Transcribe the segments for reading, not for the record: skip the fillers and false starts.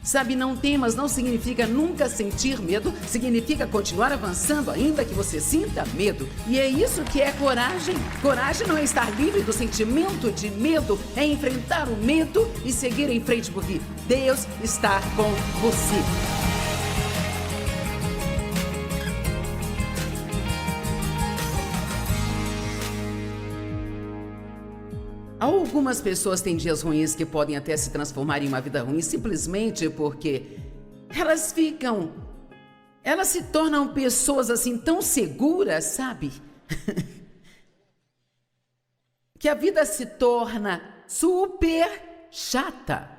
Sabe, não temas não significa nunca sentir medo, significa continuar avançando ainda que você sinta medo. E é isso que é coragem. Coragem não é estar livre do sentimento de medo, é enfrentar o medo e seguir em frente porque Deus está com você. Algumas pessoas têm dias ruins que podem até se transformar em uma vida ruim simplesmente porque elas se tornam pessoas assim tão seguras, sabe? Que a vida se torna super chata.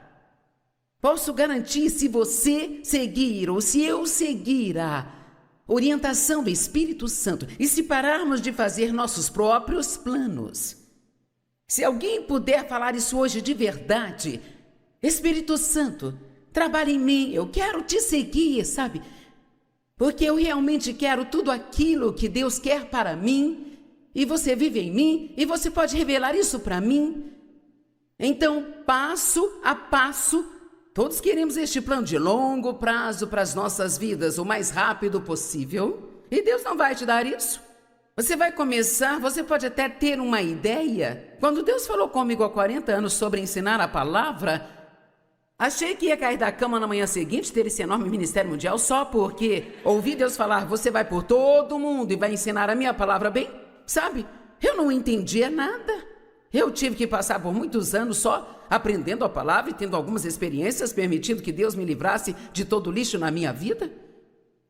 Posso garantir, se você seguir ou se eu seguir a orientação do Espírito Santo e se pararmos de fazer nossos próprios planos. Se alguém puder falar isso hoje de verdade, Espírito Santo, trabalhe em mim, eu quero te seguir, sabe? Porque eu realmente quero tudo aquilo que Deus quer para mim, e você vive em mim, e você pode revelar isso para mim. Então, passo a passo, todos queremos este plano de longo prazo para as nossas vidas, o mais rápido possível, e Deus não vai te dar isso. Você vai começar, você pode até ter uma ideia. Quando Deus falou comigo há 40 anos sobre ensinar a palavra, achei que ia cair da cama na manhã seguinte, ter esse enorme ministério mundial, só porque ouvi Deus falar, você vai por todo mundo e vai ensinar a minha palavra bem, sabe? Eu não entendia nada. Eu tive que passar por muitos anos só aprendendo a palavra e tendo algumas experiências, permitindo que Deus me livrasse de todo o lixo na minha vida.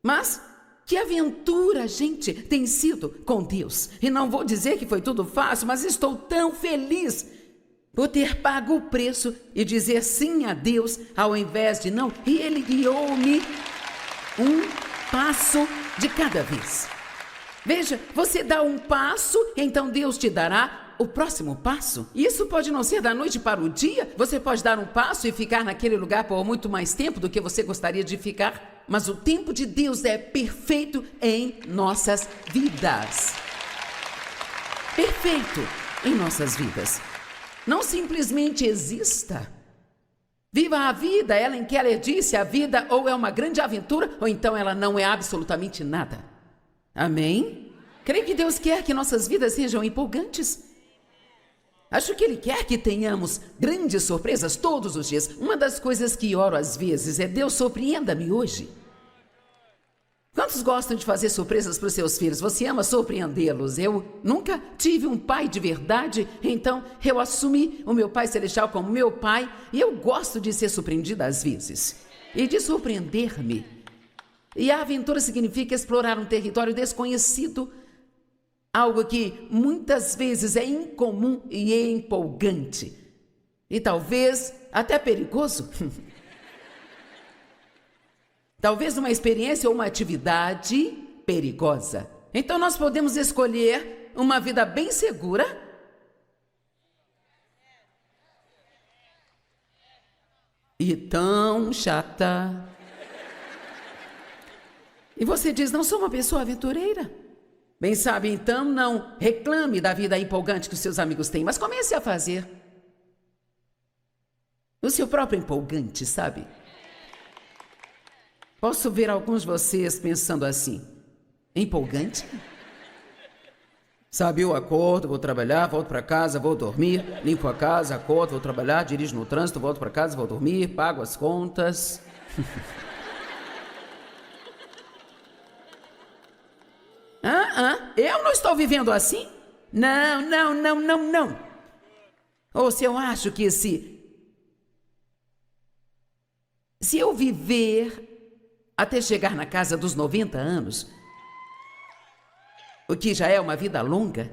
Mas que aventura, gente, tem sido com Deus. E não vou dizer que foi tudo fácil, mas estou tão feliz por ter pago o preço e dizer sim a Deus ao invés de não. E Ele guiou-me um passo de cada vez. Veja, você dá um passo, então Deus te dará o próximo passo. Isso pode não ser da noite para o dia. Você pode dar um passo e ficar naquele lugar por muito mais tempo do que você gostaria de ficar. Mas o tempo de Deus é perfeito em nossas vidas. Perfeito em nossas vidas. Não simplesmente exista. Viva a vida. Ellen Keller disse, a vida ou é uma grande aventura ou então ela não é absolutamente nada. Amém? Creio que Deus quer que nossas vidas sejam empolgantes. Acho que Ele quer que tenhamos grandes surpresas todos os dias. Uma das coisas que oro às vezes é, Deus, surpreenda-me hoje. Quantos gostam de fazer surpresas para os seus filhos? Você ama surpreendê-los? Eu nunca tive um pai de verdade, então eu assumi o meu Pai Celestial como meu pai e eu gosto de ser surpreendida às vezes e de surpreender-me. E a aventura significa explorar um território desconhecido, algo que muitas vezes é incomum e é empolgante. E talvez até perigoso. Talvez uma experiência ou uma atividade perigosa. Então nós podemos escolher uma vida bem segura e tão chata. E você diz, não sou uma pessoa aventureira. Bem sabe, então não reclame da vida empolgante que os seus amigos têm, mas comece a fazer o seu próprio empolgante, sabe? Posso ver alguns de vocês pensando assim, empolgante? Sabe, eu acordo, vou trabalhar, volto para casa, vou dormir, limpo a casa, acordo, vou trabalhar, dirijo no trânsito, volto para casa, vou dormir, pago as contas. Eu não estou vivendo assim? Não. Ou se eu acho que se eu viver até chegar na casa dos 90 anos, o que já é uma vida longa,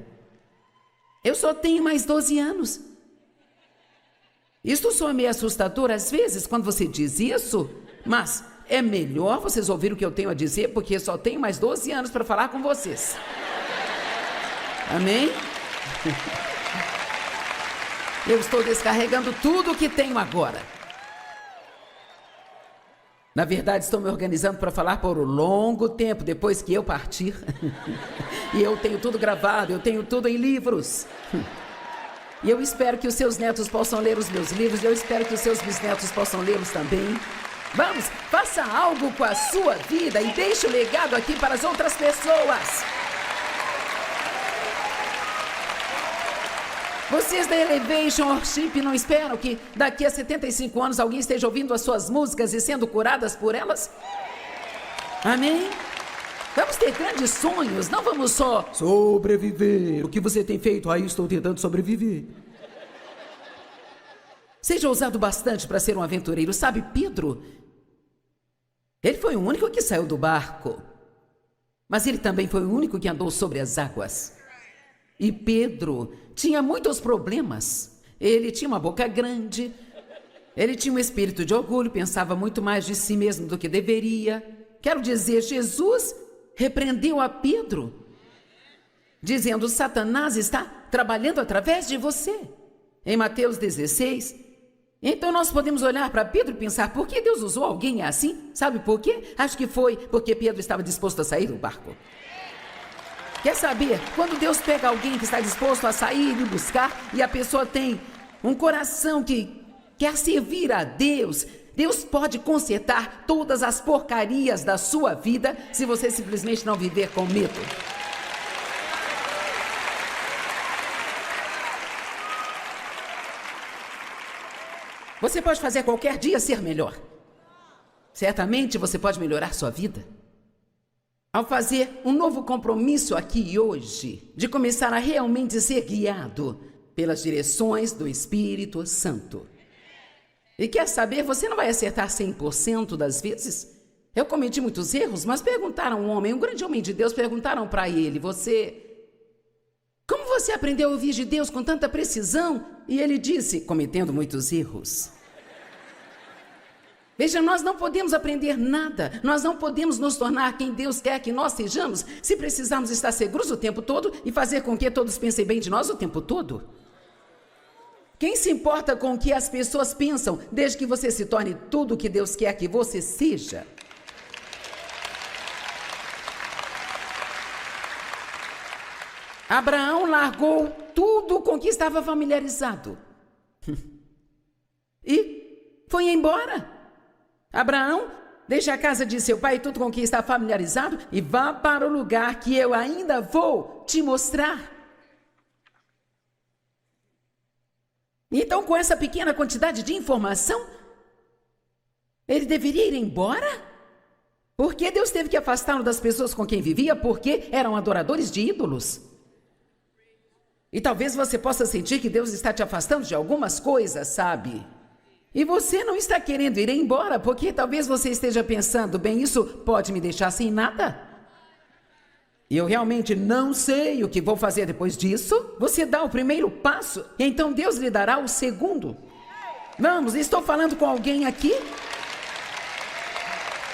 eu só tenho mais 12 anos. Isso soa meio assustador às vezes quando você diz isso, mas é melhor vocês ouvirem o que eu tenho a dizer, porque só tenho mais 12 anos para falar com vocês. Amém? Eu estou descarregando tudo o que tenho agora. Na verdade, estou me organizando para falar por um longo tempo depois que eu partir. E eu tenho tudo gravado, eu tenho tudo em livros. E eu espero que os seus netos possam ler os meus livros, e eu espero que os seus bisnetos possam lê-los também. Vamos, faça algo com a sua vida e deixe o legado aqui para as outras pessoas. Vocês da Elevation Worship não esperam que daqui a 75 anos alguém esteja ouvindo as suas músicas e sendo curadas por elas? Amém? Vamos ter grandes sonhos, não vamos só sobreviver. O que você tem feito? Aí estou tentando sobreviver. Seja ousado bastante para ser um aventureiro. Sabe, Pedro? Ele foi o único que saiu do barco. Mas ele também foi o único que andou sobre as águas. E Pedro tinha muitos problemas. Ele tinha uma boca grande. Ele tinha um espírito de orgulho, pensava muito mais de si mesmo do que deveria. Quero dizer, Jesus repreendeu a Pedro, dizendo: Satanás está trabalhando através de você. Em Mateus 16. Então nós podemos olhar para Pedro e pensar: por que Deus usou alguém assim? Sabe por quê? Acho que foi porque Pedro estava disposto a sair do barco. Quer saber? Quando Deus pega alguém que está disposto a sair e buscar, e a pessoa tem um coração que quer servir a Deus, Deus pode consertar todas as porcarias da sua vida se você simplesmente não viver com medo. Você pode fazer qualquer dia ser melhor. Certamente você pode melhorar sua vida ao fazer um novo compromisso aqui hoje, de começar a realmente ser guiado pelas direções do Espírito Santo. E quer saber, você não vai acertar 100% das vezes. Eu cometi muitos erros, mas perguntaram a um homem, um grande homem de Deus, perguntaram para ele: como você aprendeu a ouvir de Deus com tanta precisão? E ele disse: cometendo muitos erros. Veja, nós não podemos aprender nada, nós não podemos nos tornar quem Deus quer que nós sejamos, se precisarmos estar seguros o tempo todo e fazer com que todos pensem bem de nós o tempo todo. Quem se importa com o que as pessoas pensam, desde que você se torne tudo o que Deus quer que você seja? Abraão largou tudo com que estava familiarizado e foi embora. Abraão deixa a casa de seu pai e tudo com que está familiarizado e vá para o lugar que eu ainda vou te mostrar. Então, com essa pequena quantidade de informação, ele deveria ir embora? Por que Deus teve que afastá-lo das pessoas com quem vivia? Porque eram adoradores de ídolos. E talvez você possa sentir que Deus está te afastando de algumas coisas, sabe? E você não está querendo ir embora, porque talvez você esteja pensando: bem, isso pode me deixar sem nada. E eu realmente não sei o que vou fazer depois disso. Você dá o primeiro passo, então Deus lhe dará o segundo. Vamos, estou falando com alguém aqui?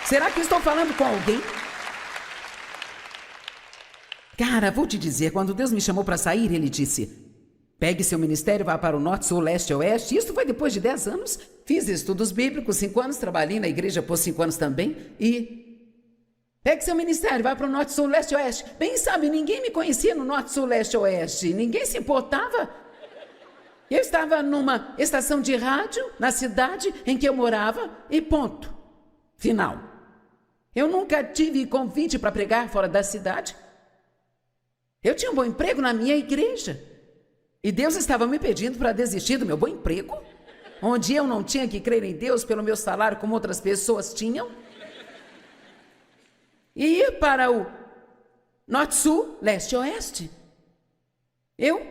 Será que estou falando com alguém? Cara, vou te dizer, quando Deus me chamou para sair, Ele disse: pegue seu ministério, vá para o norte, sul, leste e oeste. Isso foi depois de 10 anos. Fiz estudos bíblicos, 5 anos, trabalhei na igreja por 5 anos também. E pegue seu ministério, vá para o norte, sul, leste e oeste. Bem, sabe, ninguém me conhecia no norte, sul, leste e oeste. Ninguém se importava. Eu estava numa estação de rádio na cidade em que eu morava e ponto. Final. Eu nunca tive convite para pregar fora da cidade. Eu tinha um bom emprego na minha igreja. E Deus estava me pedindo para desistir do meu bom emprego, onde eu não tinha que crer em Deus pelo meu salário como outras pessoas tinham, e ir para o norte, sul, leste e oeste. Eu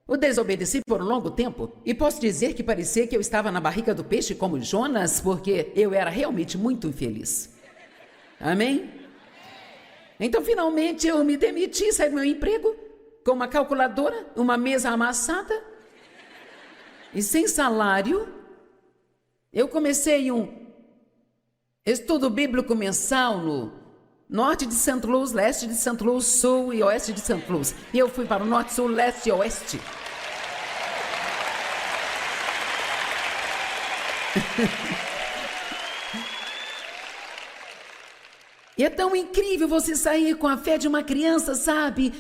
o desobedeci por um longo tempo, e posso dizer que parecia que eu estava na barriga do peixe como Jonas, porque eu era realmente muito infeliz. Amém? Então, finalmente, eu me demiti, saí do meu emprego, com uma calculadora, uma mesa amassada e sem salário. Eu comecei um estudo bíblico mensal no norte de St. Louis, leste de St. Louis, sul e oeste de St. Louis. E eu fui para o norte, sul, leste e oeste. E é tão incrível você sair com a fé de uma criança, sabe?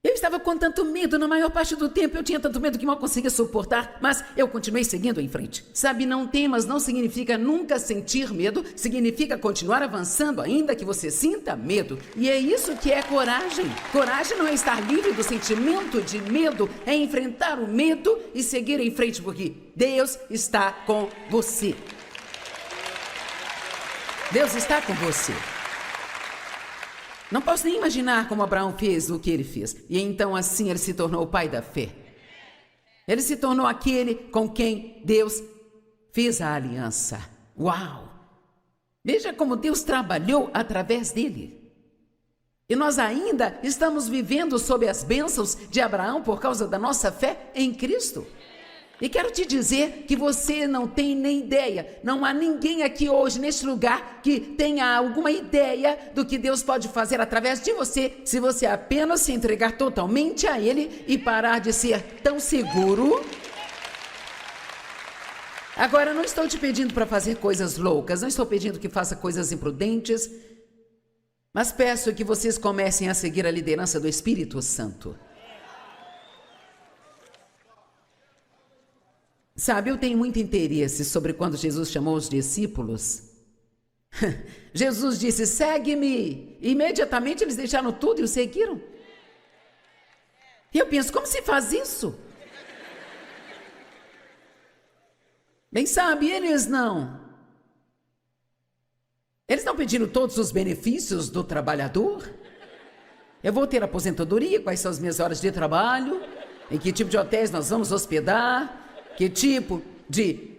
Eu estava com tanto medo, na maior parte do tempo eu tinha tanto medo que mal conseguia suportar, mas eu continuei seguindo em frente. Sabe, não temas não significa nunca sentir medo, significa continuar avançando ainda que você sinta medo. E é isso que é coragem. Coragem não é estar livre do sentimento de medo, é enfrentar o medo e seguir em frente, porque Deus está com você. Deus está com você. Não posso nem imaginar como Abraão fez o que ele fez. E então assim ele se tornou o pai da fé. Ele se tornou aquele com quem Deus fez a aliança. Uau! Veja como Deus trabalhou através dele. E nós ainda estamos vivendo sob as bênçãos de Abraão por causa da nossa fé em Cristo. E quero te dizer que você não tem nem ideia, não há ninguém aqui hoje, neste lugar, que tenha alguma ideia do que Deus pode fazer através de você, se você apenas se entregar totalmente a Ele e parar de ser tão seguro. Agora, eu não estou te pedindo para fazer coisas loucas, não estou pedindo que faça coisas imprudentes, mas peço que vocês comecem a seguir a liderança do Espírito Santo. Sabe, eu tenho muito interesse sobre quando Jesus chamou os discípulos. Jesus disse, segue-me. Imediatamente eles deixaram tudo e o seguiram. E eu penso, como se faz isso? Bem sabe, eles não pediram todos os benefícios do trabalhador. Eu vou ter aposentadoria, quais são as minhas horas de trabalho, em que tipo de hotéis nós vamos hospedar, que tipo de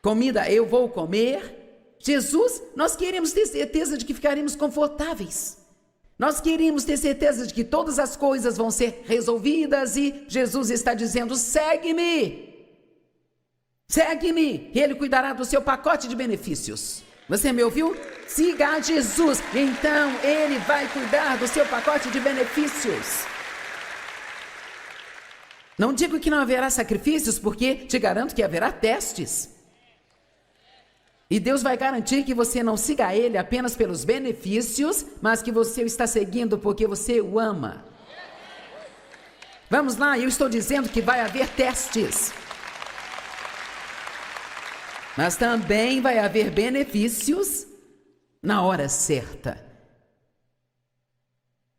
comida eu vou comer. Jesus, nós queremos ter certeza de que ficaremos confortáveis. Nós queremos ter certeza de que todas as coisas vão ser resolvidas e Jesus está dizendo, segue-me. Segue-me, e Ele cuidará do seu pacote de benefícios. Você me ouviu? Siga a Jesus, então Ele vai cuidar do seu pacote de benefícios. Não digo que não haverá sacrifícios, porque te garanto que haverá testes. E Deus vai garantir que você não siga Ele apenas pelos benefícios, mas que você o está seguindo porque você o ama. Vamos lá, eu estou dizendo que vai haver testes. Mas também vai haver benefícios na hora certa.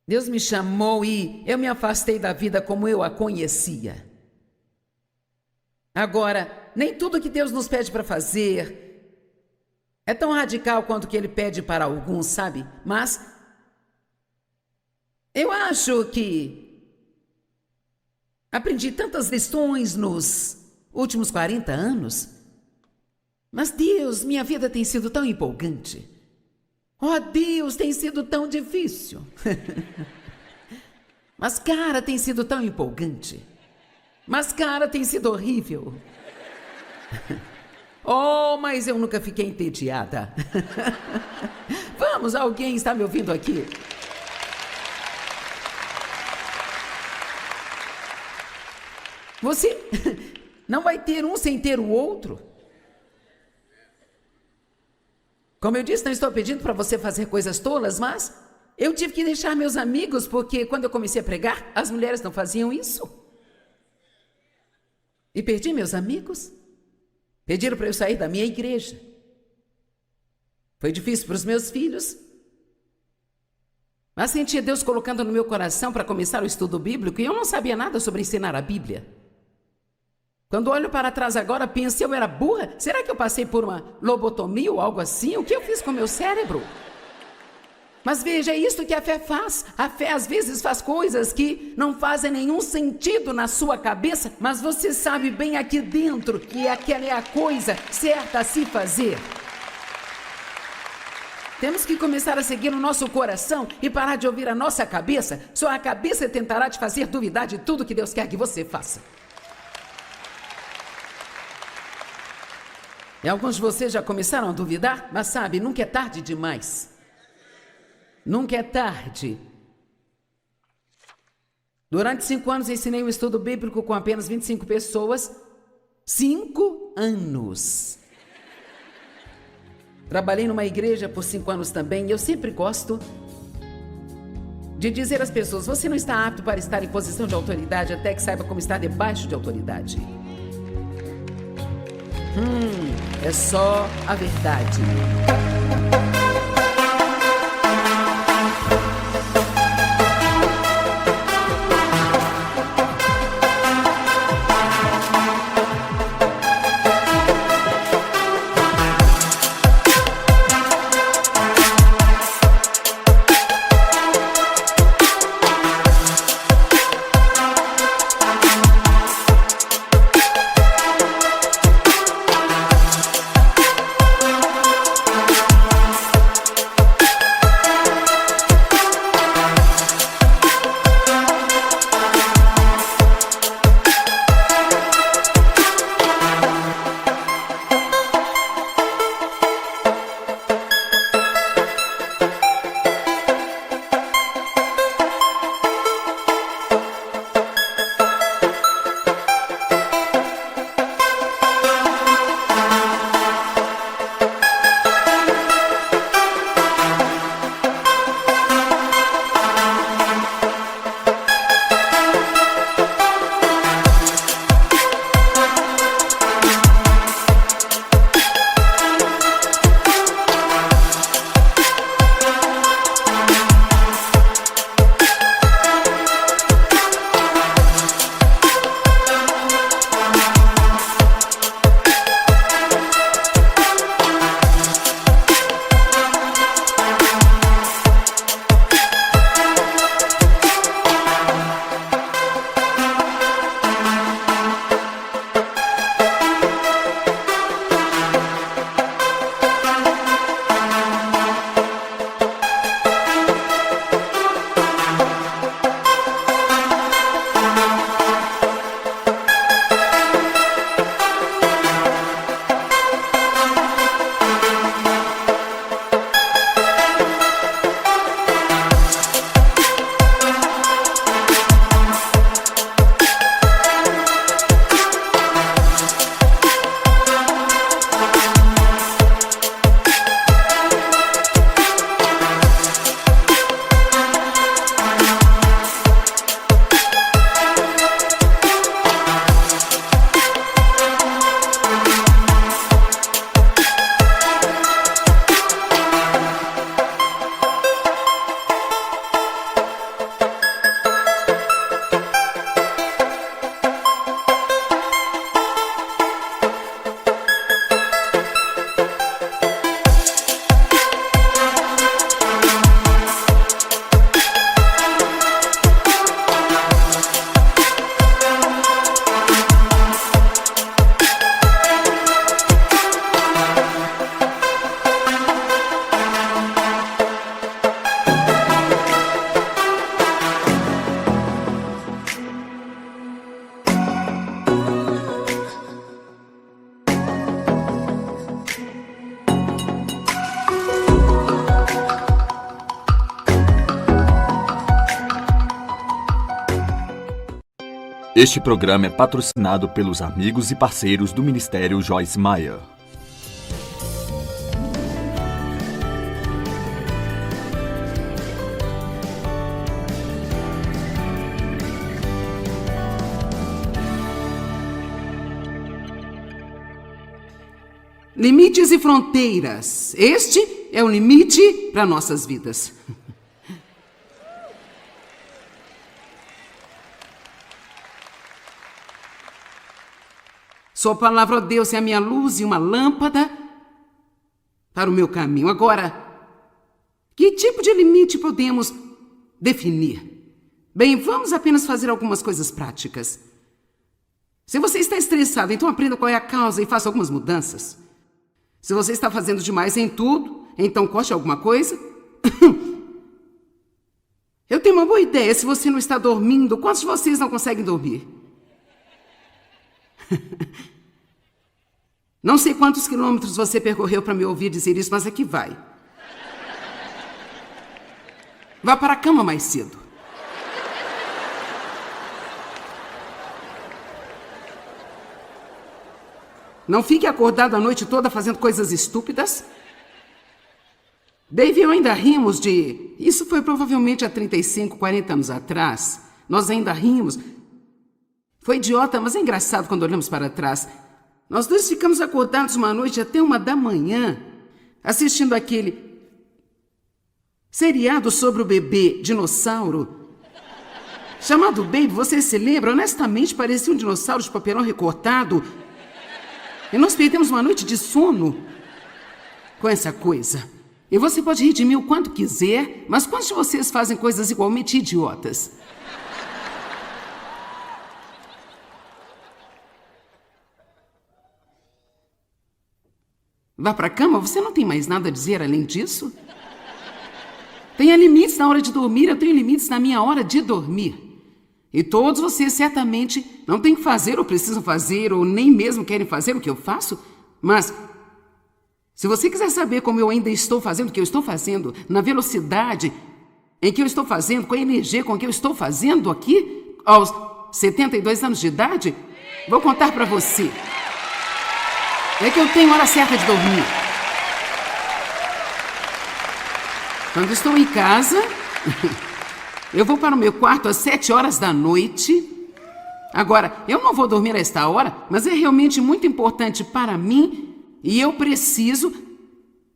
Deus me chamou e eu me afastei da vida como eu a conhecia. Agora, nem tudo que Deus nos pede para fazer é tão radical quanto o que Ele pede para alguns, sabe? Mas eu acho que aprendi tantas lições nos últimos 40 anos. Mas Deus, minha vida tem sido tão empolgante. Oh, Deus, tem sido tão difícil. Mas, cara, tem sido tão empolgante. Mas, cara, tem sido horrível. Oh, mas eu nunca fiquei entediada. Vamos, alguém está me ouvindo aqui? Você não vai ter um sem ter o outro. Como eu disse, não estou pedindo para você fazer coisas tolas, mas eu tive que deixar meus amigos, porque quando eu comecei a pregar, as mulheres não faziam isso. E perdi meus amigos. Pediram para eu sair da minha igreja. Foi difícil para os meus filhos. Mas sentia Deus colocando no meu coração para começar o estudo bíblico, e eu não sabia nada sobre ensinar a Bíblia. Quando olho para trás agora, penso, eu era burra? Será que eu passei por uma lobotomia ou algo assim? O que eu fiz com o meu cérebro? Mas veja, é isso que a fé faz. A fé às vezes faz coisas que não fazem nenhum sentido na sua cabeça, mas você sabe bem aqui dentro que aquela é a coisa certa a se fazer. Temos que começar a seguir o nosso coração e parar de ouvir a nossa cabeça. Só a cabeça tentará te fazer duvidar de tudo que Deus quer que você faça. E alguns de vocês já começaram a duvidar, mas sabe, nunca é tarde demais. Nunca é tarde. Durante 5 anos ensinei um estudo bíblico com apenas 25 pessoas. 5 anos. Trabalhei numa igreja por 5 anos também e eu sempre gosto de dizer às pessoas: você não está apto para estar em posição de autoridade até que saiba como estar debaixo de autoridade. É só a verdade. Este programa é patrocinado pelos amigos e parceiros do Ministério Joyce Meyer. Limites e fronteiras. Este é o limite para nossas vidas. Sua palavra, ó Deus, é a minha luz e uma lâmpada para o meu caminho. Agora, que tipo de limite podemos definir? Bem, vamos apenas fazer algumas coisas práticas. Se você está estressado, então aprenda qual é a causa e faça algumas mudanças. Se você está fazendo demais em tudo, então corte alguma coisa. Eu tenho uma boa ideia. Se você não está dormindo, quantos de vocês não conseguem dormir? Não sei quantos quilômetros você percorreu para me ouvir dizer isso, mas aqui vai. Vá para a cama mais cedo. Não fique acordado a noite toda fazendo coisas estúpidas. Dave e eu ainda rimos de... Isso foi provavelmente há 35, 40 anos atrás. Nós ainda rimos. Foi idiota, mas é engraçado quando olhamos para trás. Nós dois ficamos acordados uma noite até 1h, assistindo aquele seriado sobre o bebê dinossauro chamado Baby. Você se lembra? Honestamente, parecia um dinossauro de papelão recortado. E nós perdemos uma noite de sono com essa coisa. E você pode rir de mim o quanto quiser, mas quantos de vocês fazem coisas igualmente idiotas? Vá para a cama, você não tem mais nada a dizer além disso? Tenha limites na hora de dormir, eu tenho limites na minha hora de dormir. E todos vocês certamente não têm que fazer ou precisam fazer ou nem mesmo querem fazer o que eu faço, mas se você quiser saber como eu ainda estou fazendo o que eu estou fazendo, na velocidade em que eu estou fazendo, com a energia com que eu estou fazendo aqui, aos 72 anos de idade, vou contar para você. É que eu tenho hora certa de dormir. Quando estou em casa, eu vou para o meu quarto às 7h. Agora, eu não vou dormir a esta hora, mas é realmente muito importante para mim e eu preciso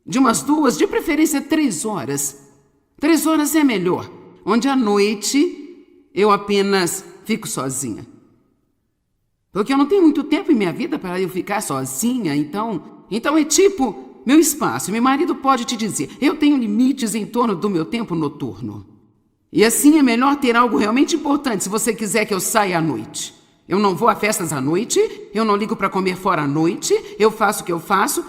de umas 2, de preferência 3 horas. 3 horas é melhor, onde à noite eu apenas fico sozinha. Porque eu não tenho muito tempo em minha vida para eu ficar sozinha, então é tipo meu espaço. Meu marido pode te dizer, eu tenho limites em torno do meu tempo noturno. E assim é melhor ter algo realmente importante se você quiser que eu saia à noite. Eu não vou a festas à noite, eu não ligo para comer fora à noite, eu faço o que eu faço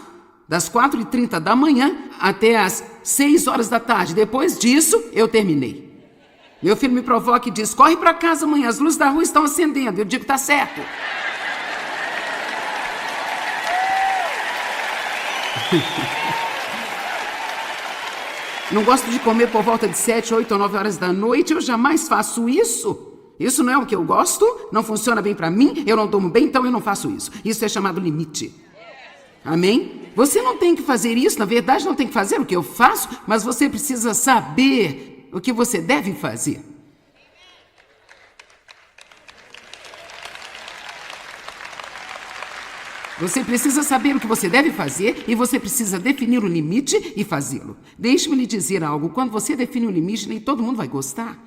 das 4h30 da manhã até as 6h da tarde. Depois disso, eu terminei. Meu filho me provoca e diz, corre para casa amanhã, as luzes da rua estão acendendo. Eu digo, tá certo. Não gosto de comer por volta de 7, 8 ou 9h da noite. Eu jamais faço isso. Isso não é o que eu gosto, não funciona bem para mim, eu não durmo bem, então eu não faço isso. Isso é chamado limite. Amém? Você não tem que fazer isso, na verdade não tem que fazer o que eu faço, mas você precisa saber o que você deve fazer. Você precisa saber o que você deve fazer e você precisa definir o limite e fazê-lo. Deixe-me lhe dizer algo, quando você define o limite, nem todo mundo vai gostar.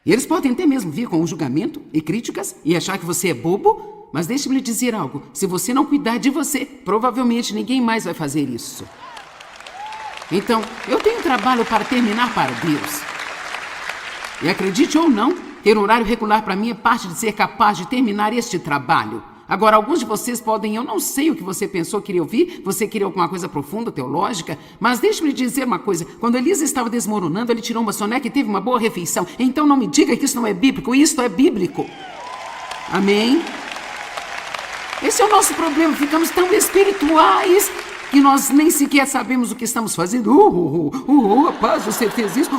E eles podem até mesmo vir com um julgamento e críticas e achar que você é bobo, mas deixe-me lhe dizer algo, se você não cuidar de você, provavelmente ninguém mais vai fazer isso. Então, eu tenho trabalho para terminar para Deus. E acredite ou não, ter um horário regular para mim é parte de ser capaz de terminar este trabalho. Agora, alguns de vocês podem, eu não sei o que você pensou que iria ouvir, você queria alguma coisa profunda, teológica, mas deixe-me lhe dizer uma coisa, quando Elias estava desmoronando, ele tirou uma soneca e teve uma boa refeição. Então não me diga que isso não é bíblico, isto é bíblico. Amém? Esse é o nosso problema, ficamos tão espirituais que nós nem sequer sabemos o que estamos fazendo. Rapaz, você fez isso?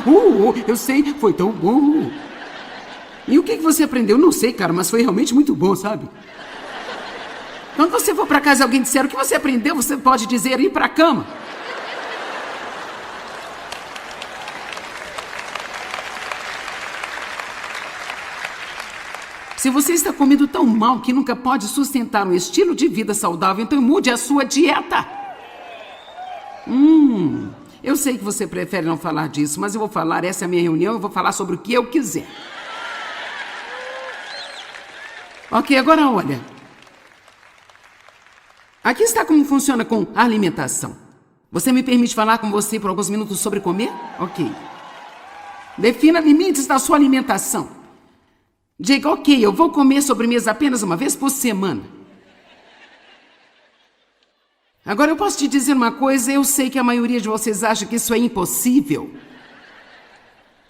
Eu sei, foi tão bom. E o que você aprendeu? Não sei, cara, mas foi realmente muito bom, sabe? Quando você for para casa e alguém disser o que você aprendeu, você pode dizer ir para a cama. Se você está comendo tão mal que nunca pode sustentar um estilo de vida saudável, então mude a sua dieta. Eu sei que você prefere não falar disso, mas eu vou falar, essa é a minha reunião, eu vou falar sobre o que eu quiser. Ok, agora olha. Aqui está como funciona com a alimentação. Você me permite falar com você por alguns minutos sobre comer? Ok. Defina limites da sua alimentação. Diga, ok, eu vou comer sobremesa apenas uma vez por semana. Agora eu posso te dizer uma coisa, eu sei que a maioria de vocês acha que isso é impossível.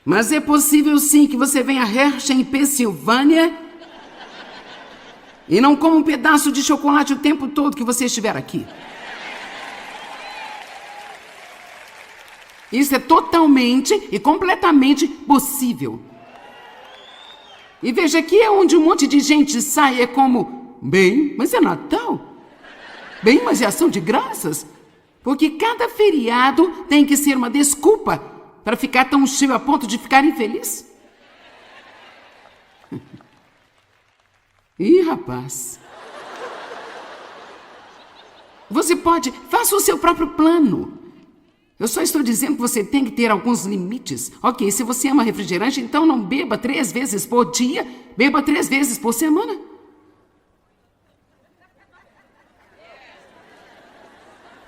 Mas é possível sim que você venha a Hershey, em Pensilvânia, e não coma um pedaço de chocolate o tempo todo que você estiver aqui. Isso é totalmente e completamente possível. E veja, aqui é onde um monte de gente sai, é como, bem, mas é Natal. Bem, mas é ação de graças. Porque cada feriado tem que ser uma desculpa para ficar tão cheio a ponto de ficar infeliz? Ih, rapaz. Você pode, faça o seu próprio plano. Eu só estou dizendo que você tem que ter alguns limites. Ok, se você ama refrigerante, então não beba 3 vezes por dia, beba 3 vezes por semana.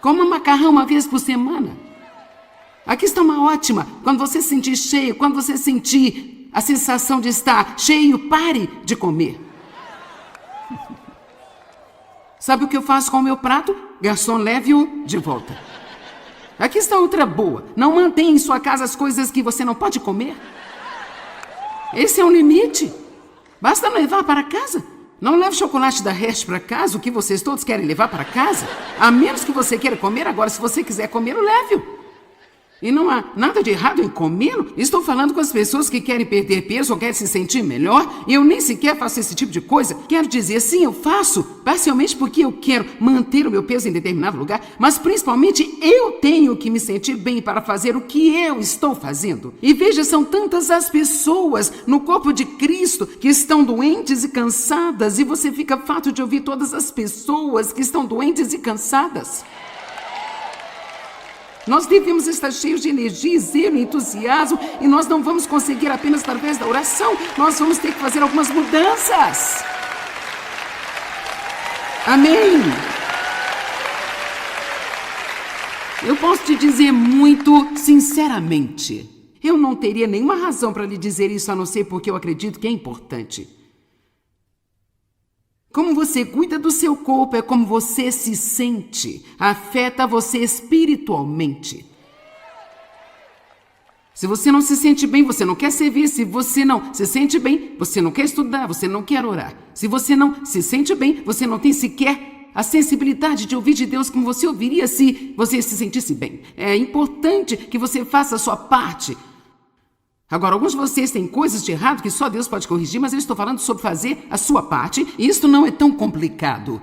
Coma macarrão uma vez por semana. Aqui está uma ótima. Quando você se sentir cheio, quando você sentir a sensação de estar cheio, pare de comer. Sabe o que eu faço com o meu prato? Garçom, leve-o de volta. Aqui está outra boa. Não mantenha em sua casa as coisas que você não pode comer. Esse é um limite. Basta levar para casa. Não leve chocolate da Hershey para casa, o que vocês todos querem levar para casa. A menos que você queira comer. Agora, se você quiser comer, leve-o. E não há nada de errado em comê-lo. Estou falando com as pessoas que querem perder peso ou querem se sentir melhor. E eu nem sequer faço esse tipo de coisa. Quero dizer, sim, eu faço. Parcialmente porque eu quero manter o meu peso em determinado lugar. Mas principalmente eu tenho que me sentir bem para fazer o que eu estou fazendo. E veja, são tantas as pessoas no corpo de Cristo que estão doentes e cansadas. E você fica farto de ouvir todas as pessoas que estão doentes e cansadas. Nós devemos estar cheios de energia, zelo e entusiasmo, e nós não vamos conseguir apenas através da oração. Nós vamos ter que fazer algumas mudanças. Amém? Eu posso te dizer muito sinceramente. Eu não teria nenhuma razão para lhe dizer isso, a não ser porque eu acredito que é importante. Como você cuida do seu corpo é como você se sente. Afeta você espiritualmente. Se você não se sente bem, você não quer servir. Se você não se sente bem, você não quer estudar, você não quer orar. Se você não se sente bem, você não tem sequer a sensibilidade de ouvir de Deus como você ouviria se você se sentisse bem. É importante que você faça a sua parte. Agora, alguns de vocês têm coisas de errado que só Deus pode corrigir, mas eu estou falando sobre fazer a sua parte, e isso não é tão complicado.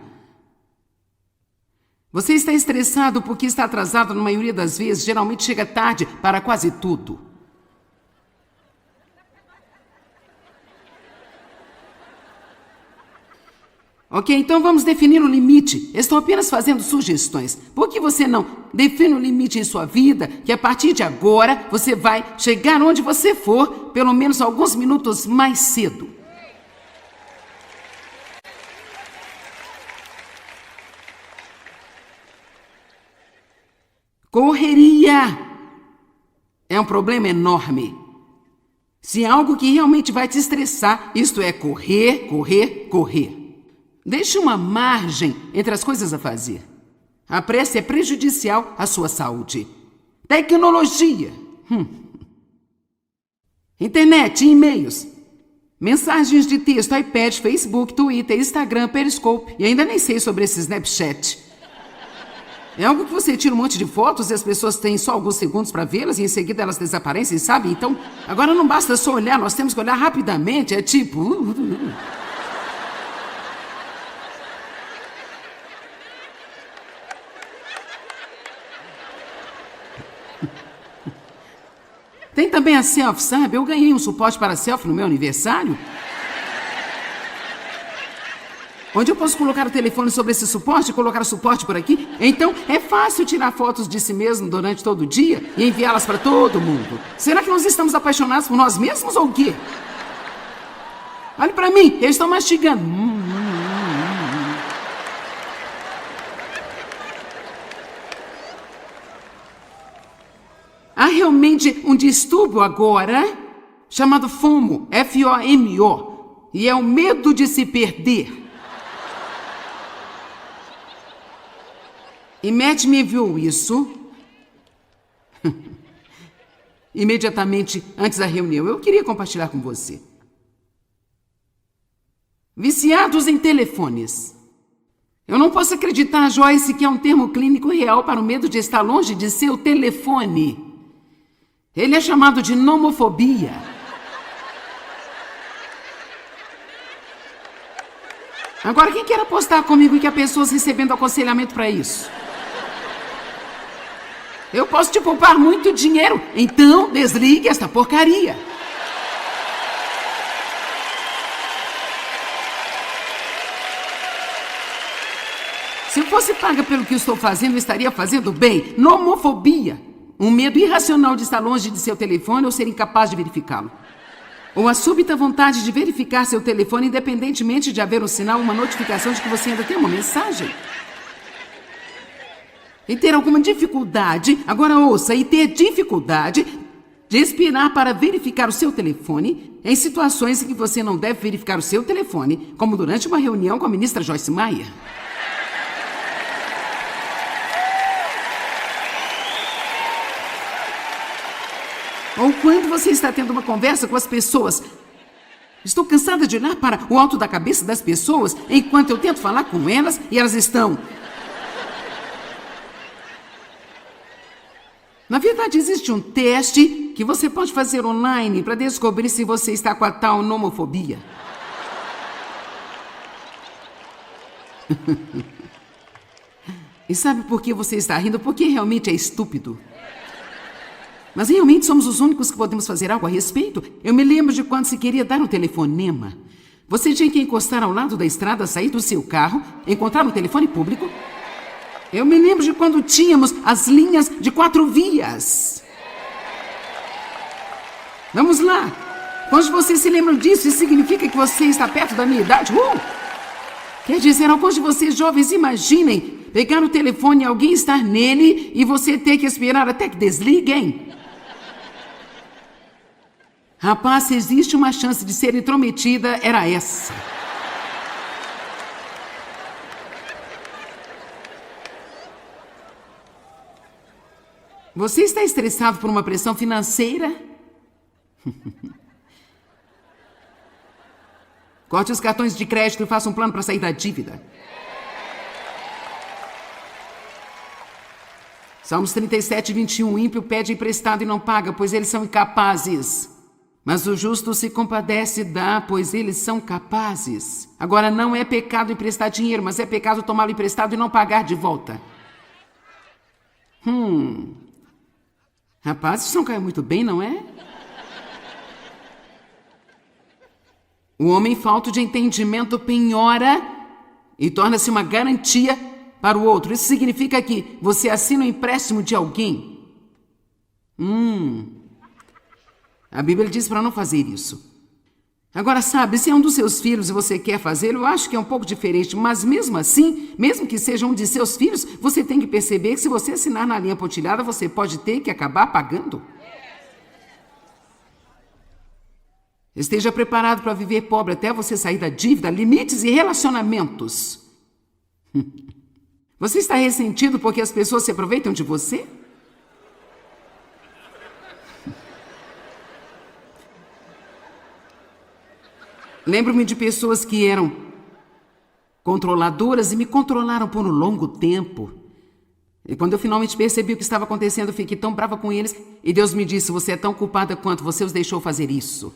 Você está estressado porque está atrasado na maioria das vezes, geralmente chega tarde para quase tudo. Ok, então vamos definir um limite. Estou apenas fazendo sugestões. Por que você não define um limite em sua vida, que a partir de agora você vai chegar onde você for, pelo menos alguns minutos mais cedo? Correria é um problema enorme. Se é algo que realmente vai te estressar, isto é correr, correr, correr. Deixe uma margem entre as coisas a fazer. A pressa é prejudicial à sua saúde. Tecnologia. Internet, e-mails, mensagens de texto, iPad, Facebook, Twitter, Instagram, Periscope. E ainda nem sei sobre esse Snapchat. É algo que você tira um monte de fotos e as pessoas têm só alguns segundos para vê-las e em seguida elas desaparecem, sabe? Então, agora não basta só olhar, nós temos que olhar rapidamente. É tipo... Tem também a selfie, sabe? Eu ganhei um suporte para selfie no meu aniversário. Onde eu posso colocar o telefone sobre esse suporte e colocar o suporte por aqui? Então, é fácil tirar fotos de si mesmo durante todo o dia e enviá-las para todo mundo. Será que nós estamos apaixonados por nós mesmos ou o quê? Olhe para mim, eu estou mastigando. Há realmente um distúrbio agora chamado FOMO, F-O-M-O, e é o medo de se perder. E Matt me enviou isso imediatamente antes da reunião. Eu queria compartilhar com você. Viciados em telefones. Eu não posso acreditar, Joyce, que é um termo clínico real para o medo de estar longe de seu telefone. Ele é chamado de nomofobia. Agora, quem quer apostar comigo que há pessoas recebendo aconselhamento para isso? Eu posso te poupar muito dinheiro, então desligue esta porcaria. Se eu fosse paga pelo que estou fazendo, eu estaria fazendo bem. Nomofobia. Um medo irracional de estar longe de seu telefone ou ser incapaz de verificá-lo. Ou a súbita vontade de verificar seu telefone independentemente de haver um sinal, uma notificação de que você ainda tem uma mensagem. E ter alguma dificuldade, agora ouça, e ter dificuldade de esperar para verificar o seu telefone em situações em que você não deve verificar o seu telefone, como durante uma reunião com a ministra Joyce Meyer. Ou quando você está tendo uma conversa com as pessoas. Estou cansada de olhar para o alto da cabeça das pessoas enquanto eu tento falar com elas e elas estão... Na verdade, existe um teste que você pode fazer online para descobrir se você está com a tal nomofobia. E sabe por que você está rindo? Porque realmente é estúpido. Mas realmente somos os únicos que podemos fazer algo a respeito. Eu me lembro de quando se queria dar um telefonema. Você tinha que encostar ao lado da estrada, sair do seu carro, encontrar um telefone público. Eu me lembro de quando tínhamos as linhas de 4 vias. Vamos lá. Quando você se lembra disso, isso significa que você está perto da minha idade. Quer dizer, alguns de vocês jovens, imaginem pegar o telefone e alguém estar nele e você ter que esperar até que desliguem. Rapaz, se existe uma chance de ser intrometida, era essa. Você está estressado por uma pressão financeira? Corte os cartões de crédito e faça um plano para sair da dívida. Salmos 37, 21. O ímpio pede emprestado e não paga, pois eles são incapazes. Mas o justo se compadece e dá, pois eles são capazes. Agora, não é pecado emprestar dinheiro, mas é pecado tomá-lo emprestado e não pagar de volta. Rapaz, isso não caiu muito bem, não é? O homem falto de entendimento penhora e torna-se uma garantia para o outro. Isso significa que você assina um empréstimo de alguém. A Bíblia diz para não fazer isso. Agora, sabe, se é um dos seus filhos e você quer fazê-lo, eu acho que é um pouco diferente. Mas mesmo assim, mesmo que seja um de seus filhos, você tem que perceber que se você assinar na linha pontilhada, você pode ter que acabar pagando. Esteja preparado para viver pobre até você sair da dívida, limites e relacionamentos. Você está ressentido porque as pessoas se aproveitam de você? Lembro-me de pessoas que eram controladoras e me controlaram por um longo tempo. E quando eu finalmente percebi o que estava acontecendo, eu fiquei tão brava com eles. E Deus me disse, você é tão culpada quanto você os deixou fazer isso.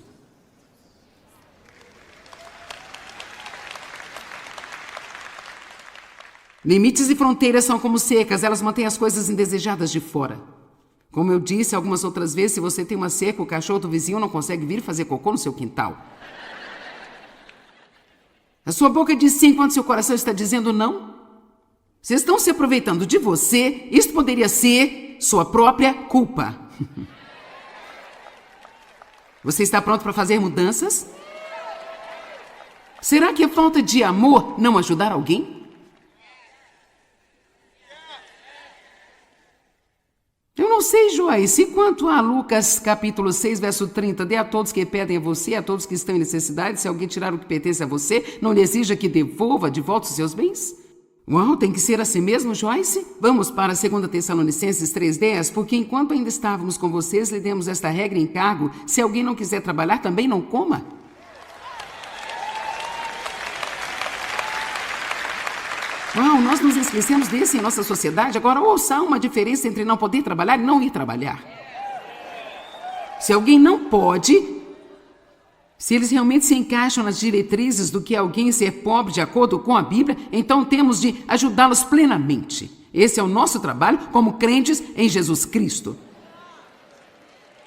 Limites e fronteiras são como cercas, elas mantêm as coisas indesejadas de fora. Como eu disse algumas outras vezes, se você tem uma cerca, o cachorro do vizinho não consegue vir fazer cocô no seu quintal. A sua boca diz sim quando seu coração está dizendo não. Vocês estão se aproveitando de você. Isto poderia ser sua própria culpa. Você está pronto para fazer mudanças? Será que é falta de amor não ajudar alguém? Eu não sei, Joyce, quanto a Lucas capítulo 6, verso 30, dê a todos que pedem a você, a todos que estão em necessidade, se alguém tirar o que pertence a você, não lhe exija que devolva de volta os seus bens? Uau, tem que ser assim mesmo, Joyce? Vamos para 2 Tessalonicenses 3:10, porque enquanto ainda estávamos com vocês, lhe demos esta regra em cargo, se alguém não quiser trabalhar, também não coma. Uau, nós nos esquecemos desse em nossa sociedade. Agora, ouça, há uma diferença entre não poder trabalhar e não ir trabalhar. Se alguém não pode, Se eles realmente se encaixam nas diretrizes do que é alguém ser pobre de acordo com a Bíblia, então temos de ajudá-los plenamente. Esse é o nosso trabalho como crentes em Jesus Cristo.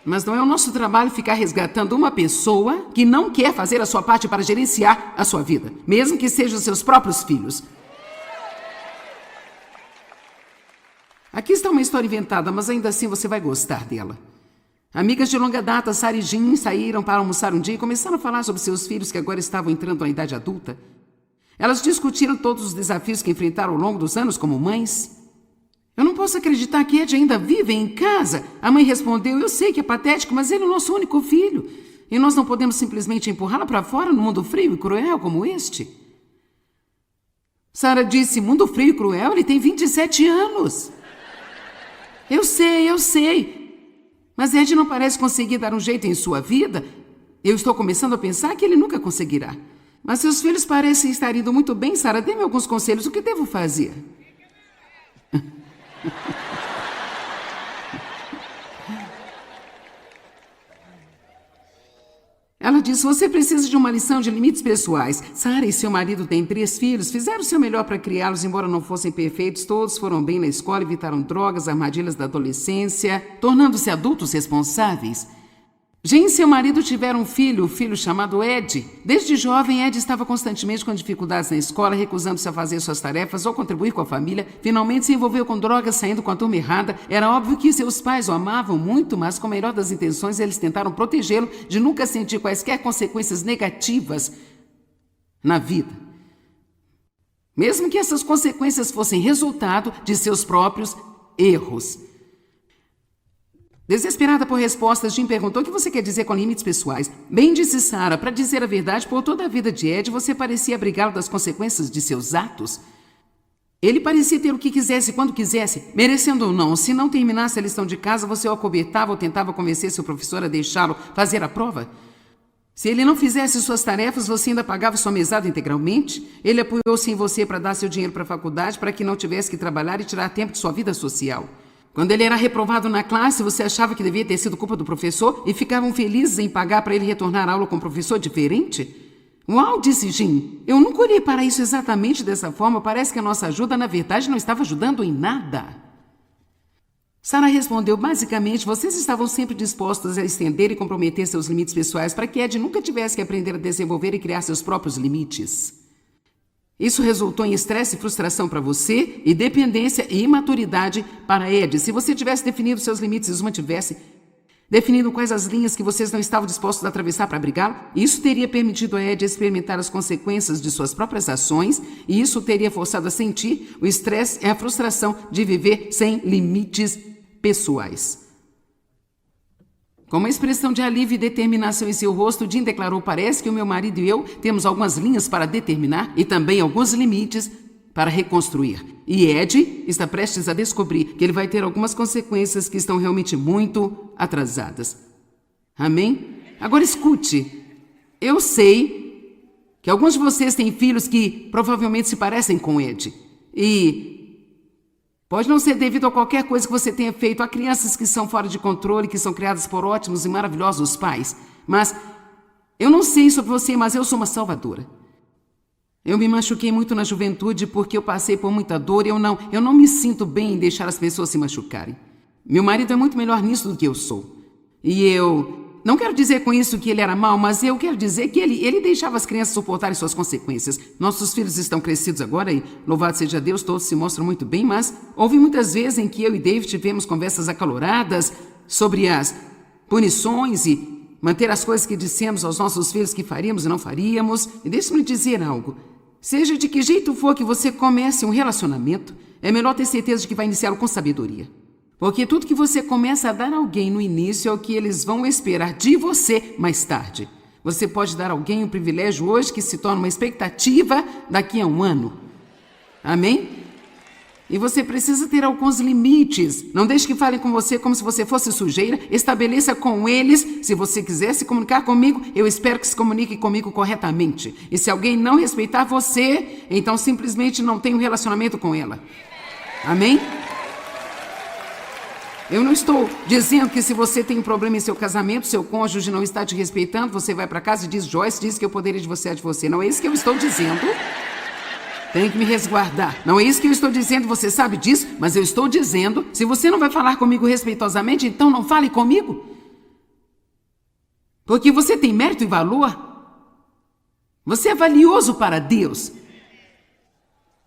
Mas não é o nosso trabalho ficar resgatando uma pessoa que não quer fazer a sua parte para gerenciar a sua vida, mesmo que sejam seus próprios filhos. Aqui está uma história inventada, mas ainda assim você vai gostar dela. Amigas de longa data, Sarah e Jean, saíram para almoçar um dia e começaram a falar sobre seus filhos que agora estavam entrando na idade adulta. Elas discutiram todos os desafios que enfrentaram ao longo dos anos como mães. Eu não posso acreditar que Ed ainda vive em casa. A mãe respondeu, eu sei que é patético, mas ele é o nosso único filho. E nós não podemos simplesmente empurrá-lo para fora no mundo frio e cruel como este. Sarah disse, mundo frio e cruel? Ele tem 27 anos. Eu sei. Mas Ed não parece conseguir dar um jeito em sua vida. Eu estou começando a pensar que ele nunca conseguirá. Mas seus filhos parecem estar indo muito bem, Sarah. Dê-me alguns conselhos. O que devo fazer? Ela disse, você precisa de uma lição de limites pessoais. Sarah e seu marido têm 3 filhos, fizeram o seu melhor para criá-los, embora não fossem perfeitos. Todos foram bem na escola, evitaram drogas, armadilhas da adolescência, tornando-se adultos responsáveis. Jean e seu marido tiveram um filho chamado Ed. Desde jovem, Ed estava constantemente com dificuldades na escola, recusando-se a fazer suas tarefas ou contribuir com a família. Finalmente se envolveu com drogas, saindo com a turma errada. Era óbvio que seus pais o amavam muito, mas com a melhor das intenções, eles tentaram protegê-lo de nunca sentir quaisquer consequências negativas na vida. Mesmo que essas consequências fossem resultado de seus próprios erros. Desesperada por respostas, Jean perguntou o que você quer dizer com limites pessoais. Bem, disse Sarah, para dizer a verdade, por toda a vida de Ed, você parecia abrigá-lo das consequências de seus atos. Ele parecia ter o que quisesse, quando quisesse, merecendo ou não. Se não terminasse a lição de casa, você o acobertava ou tentava convencer seu professor a deixá-lo fazer a prova. Se ele não fizesse suas tarefas, você ainda pagava sua mesada integralmente? Ele apoiou-se em você para dar seu dinheiro para a faculdade, para que não tivesse que trabalhar e tirar tempo de sua vida social. Quando ele era reprovado na classe, você achava que devia ter sido culpa do professor e ficavam felizes em pagar para ele retornar à aula com um professor diferente? Uau, disse Jean. Eu nunca olhei para isso exatamente dessa forma. Parece que a nossa ajuda, na verdade, não estava ajudando em nada. Sarah respondeu, basicamente, vocês estavam sempre dispostos a estender e comprometer seus limites pessoais para que Ed nunca tivesse que aprender a desenvolver e criar seus próprios limites. Isso resultou em estresse e frustração para você, e dependência e imaturidade para Ed. Se você tivesse definido seus limites e os mantivesse, definindo quais as linhas que vocês não estavam dispostos a atravessar para abrigá-lo, isso teria permitido a Ed experimentar as consequências de suas próprias ações, e isso teria forçado a sentir o estresse e a frustração de viver sem limites pessoais. Com uma expressão de alívio e determinação em seu rosto, Jean declarou, parece que o meu marido e eu temos algumas linhas para determinar e também alguns limites para reconstruir. E Ed está prestes a descobrir que ele vai ter algumas consequências que estão realmente muito atrasadas. Amém? Agora escute, eu sei que alguns de vocês têm filhos que provavelmente se parecem com Ed. E pode não ser devido a qualquer coisa que você tenha feito. Há crianças que são fora de controle, que são criadas por ótimos e maravilhosos pais. Mas eu não sei sobre você, mas eu sou uma salvadora. Eu me machuquei muito na juventude porque eu passei por muita dor e eu não me sinto bem em deixar as pessoas se machucarem. Meu marido é muito melhor nisso do que eu sou. E eu não quero dizer com isso que ele era mau, mas eu quero dizer que ele deixava as crianças suportarem suas consequências. Nossos filhos estão crescidos agora e, louvado seja Deus, todos se mostram muito bem, mas houve muitas vezes em que eu e David tivemos conversas acaloradas sobre as punições e manter as coisas que dissemos aos nossos filhos que faríamos e não faríamos. E deixe-me dizer algo. Seja de que jeito for que você comece um relacionamento, é melhor ter certeza de que vai iniciá-lo com sabedoria. Porque tudo que você começa a dar a alguém no início é o que eles vão esperar de você mais tarde. Você pode dar a alguém um privilégio hoje que se torna uma expectativa daqui a um ano. Amém? E você precisa ter alguns limites. Não deixe que falem com você como se você fosse sujeira. Estabeleça com eles. Se você quiser se comunicar comigo, eu espero que se comunique comigo corretamente. E se alguém não respeitar você, então simplesmente não tenha um relacionamento com ela. Amém? Eu não estou dizendo que se você tem um problema em seu casamento, seu cônjuge não está te respeitando, você vai para casa e diz, Joyce disse que eu poderia divorciar de você. Não é isso que eu estou dizendo. Tem que me resguardar. Não é isso que eu estou dizendo, você sabe disso, mas eu estou dizendo, se você não vai falar comigo respeitosamente, então não fale comigo. Porque você tem mérito e valor. Você é valioso para Deus.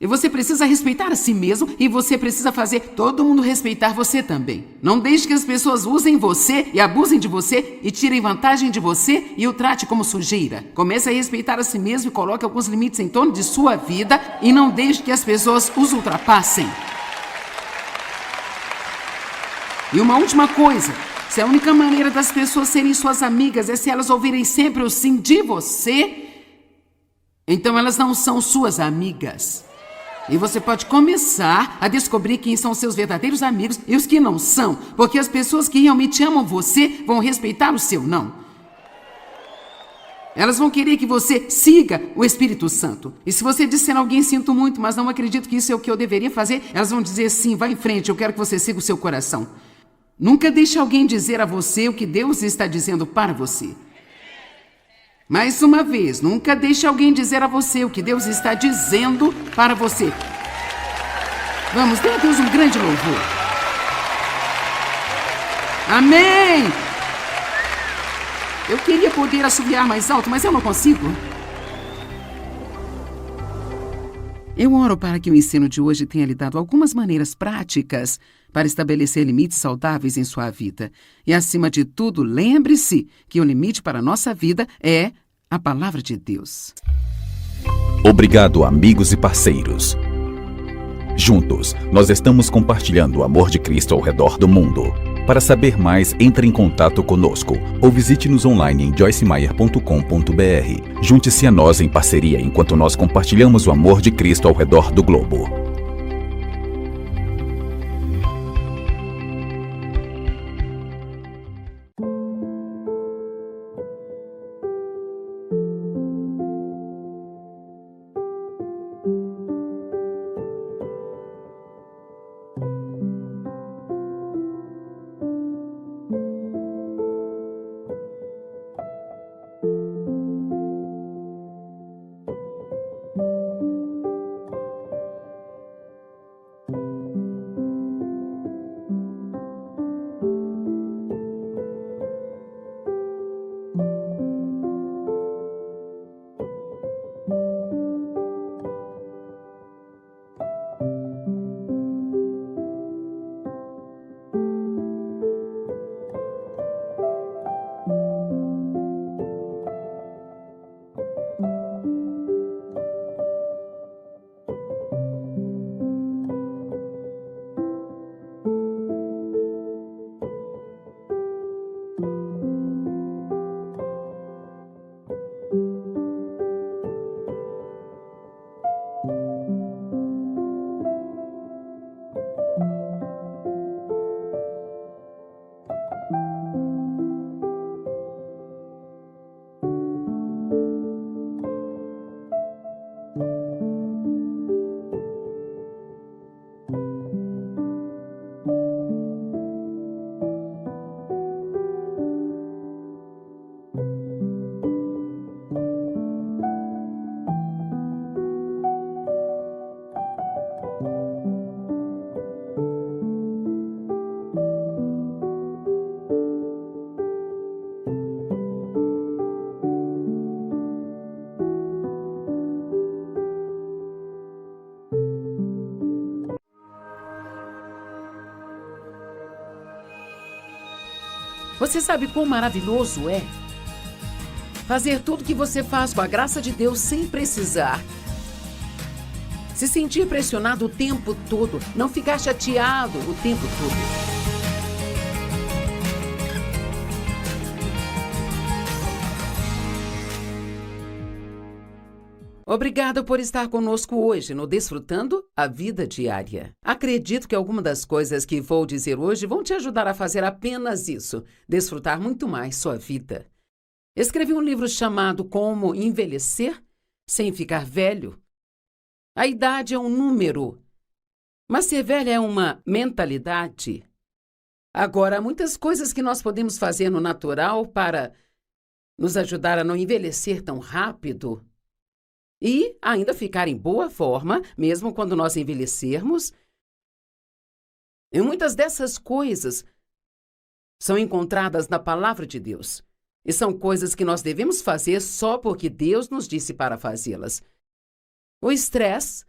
E você precisa respeitar a si mesmo e você precisa fazer todo mundo respeitar você também. Não deixe que as pessoas usem você e abusem de você e tirem vantagem de você e o trate como sujeira. Comece a respeitar a si mesmo e coloque alguns limites em torno de sua vida e não deixe que as pessoas os ultrapassem. E uma última coisa, se a única maneira das pessoas serem suas amigas é se elas ouvirem sempre o sim de você, então elas não são suas amigas. E você pode começar a descobrir quem são seus verdadeiros amigos e os que não são. Porque as pessoas que realmente amam você vão respeitar o seu não. Elas vão querer que você siga o Espírito Santo. E se você disser a alguém, sinto muito, mas não acredito que isso é o que eu deveria fazer, elas vão dizer sim, vá em frente, eu quero que você siga o seu coração. Nunca deixe alguém dizer a você o que Deus está dizendo para você. Mais uma vez, nunca deixe alguém dizer a você o que Deus está dizendo para você. Vamos, dê a Deus um grande louvor. Amém! Eu queria poder assobiar mais alto, mas eu não consigo. Eu oro para que o ensino de hoje tenha lhe dado algumas maneiras práticas para estabelecer limites saudáveis em sua vida. E, acima de tudo, lembre-se que o limite para a nossa vida é a palavra de Deus. Obrigado, amigos e parceiros. Juntos, nós estamos compartilhando o amor de Cristo ao redor do mundo. Para saber mais, entre em contato conosco ou visite-nos online em joycemeyer.com.br. Junte-se a nós em parceria enquanto nós compartilhamos o amor de Cristo ao redor do globo. Você sabe quão maravilhoso é fazer tudo que você faz com a graça de Deus sem precisar se sentir pressionado o tempo todo, não ficar chateado o tempo todo. Obrigada por estar conosco hoje no Desfrutando a Vida Diária. Acredito que algumas das coisas que vou dizer hoje vão te ajudar a fazer apenas isso, desfrutar muito mais sua vida. Escrevi um livro chamado Como Envelhecer Sem Ficar Velho. A idade é um número, mas ser velha é uma mentalidade. Agora, há muitas coisas que nós podemos fazer no natural para nos ajudar a não envelhecer tão rápido e ainda ficar em boa forma, mesmo quando nós envelhecermos. E muitas dessas coisas são encontradas na Palavra de Deus. E são coisas que nós devemos fazer só porque Deus nos disse para fazê-las. O estresse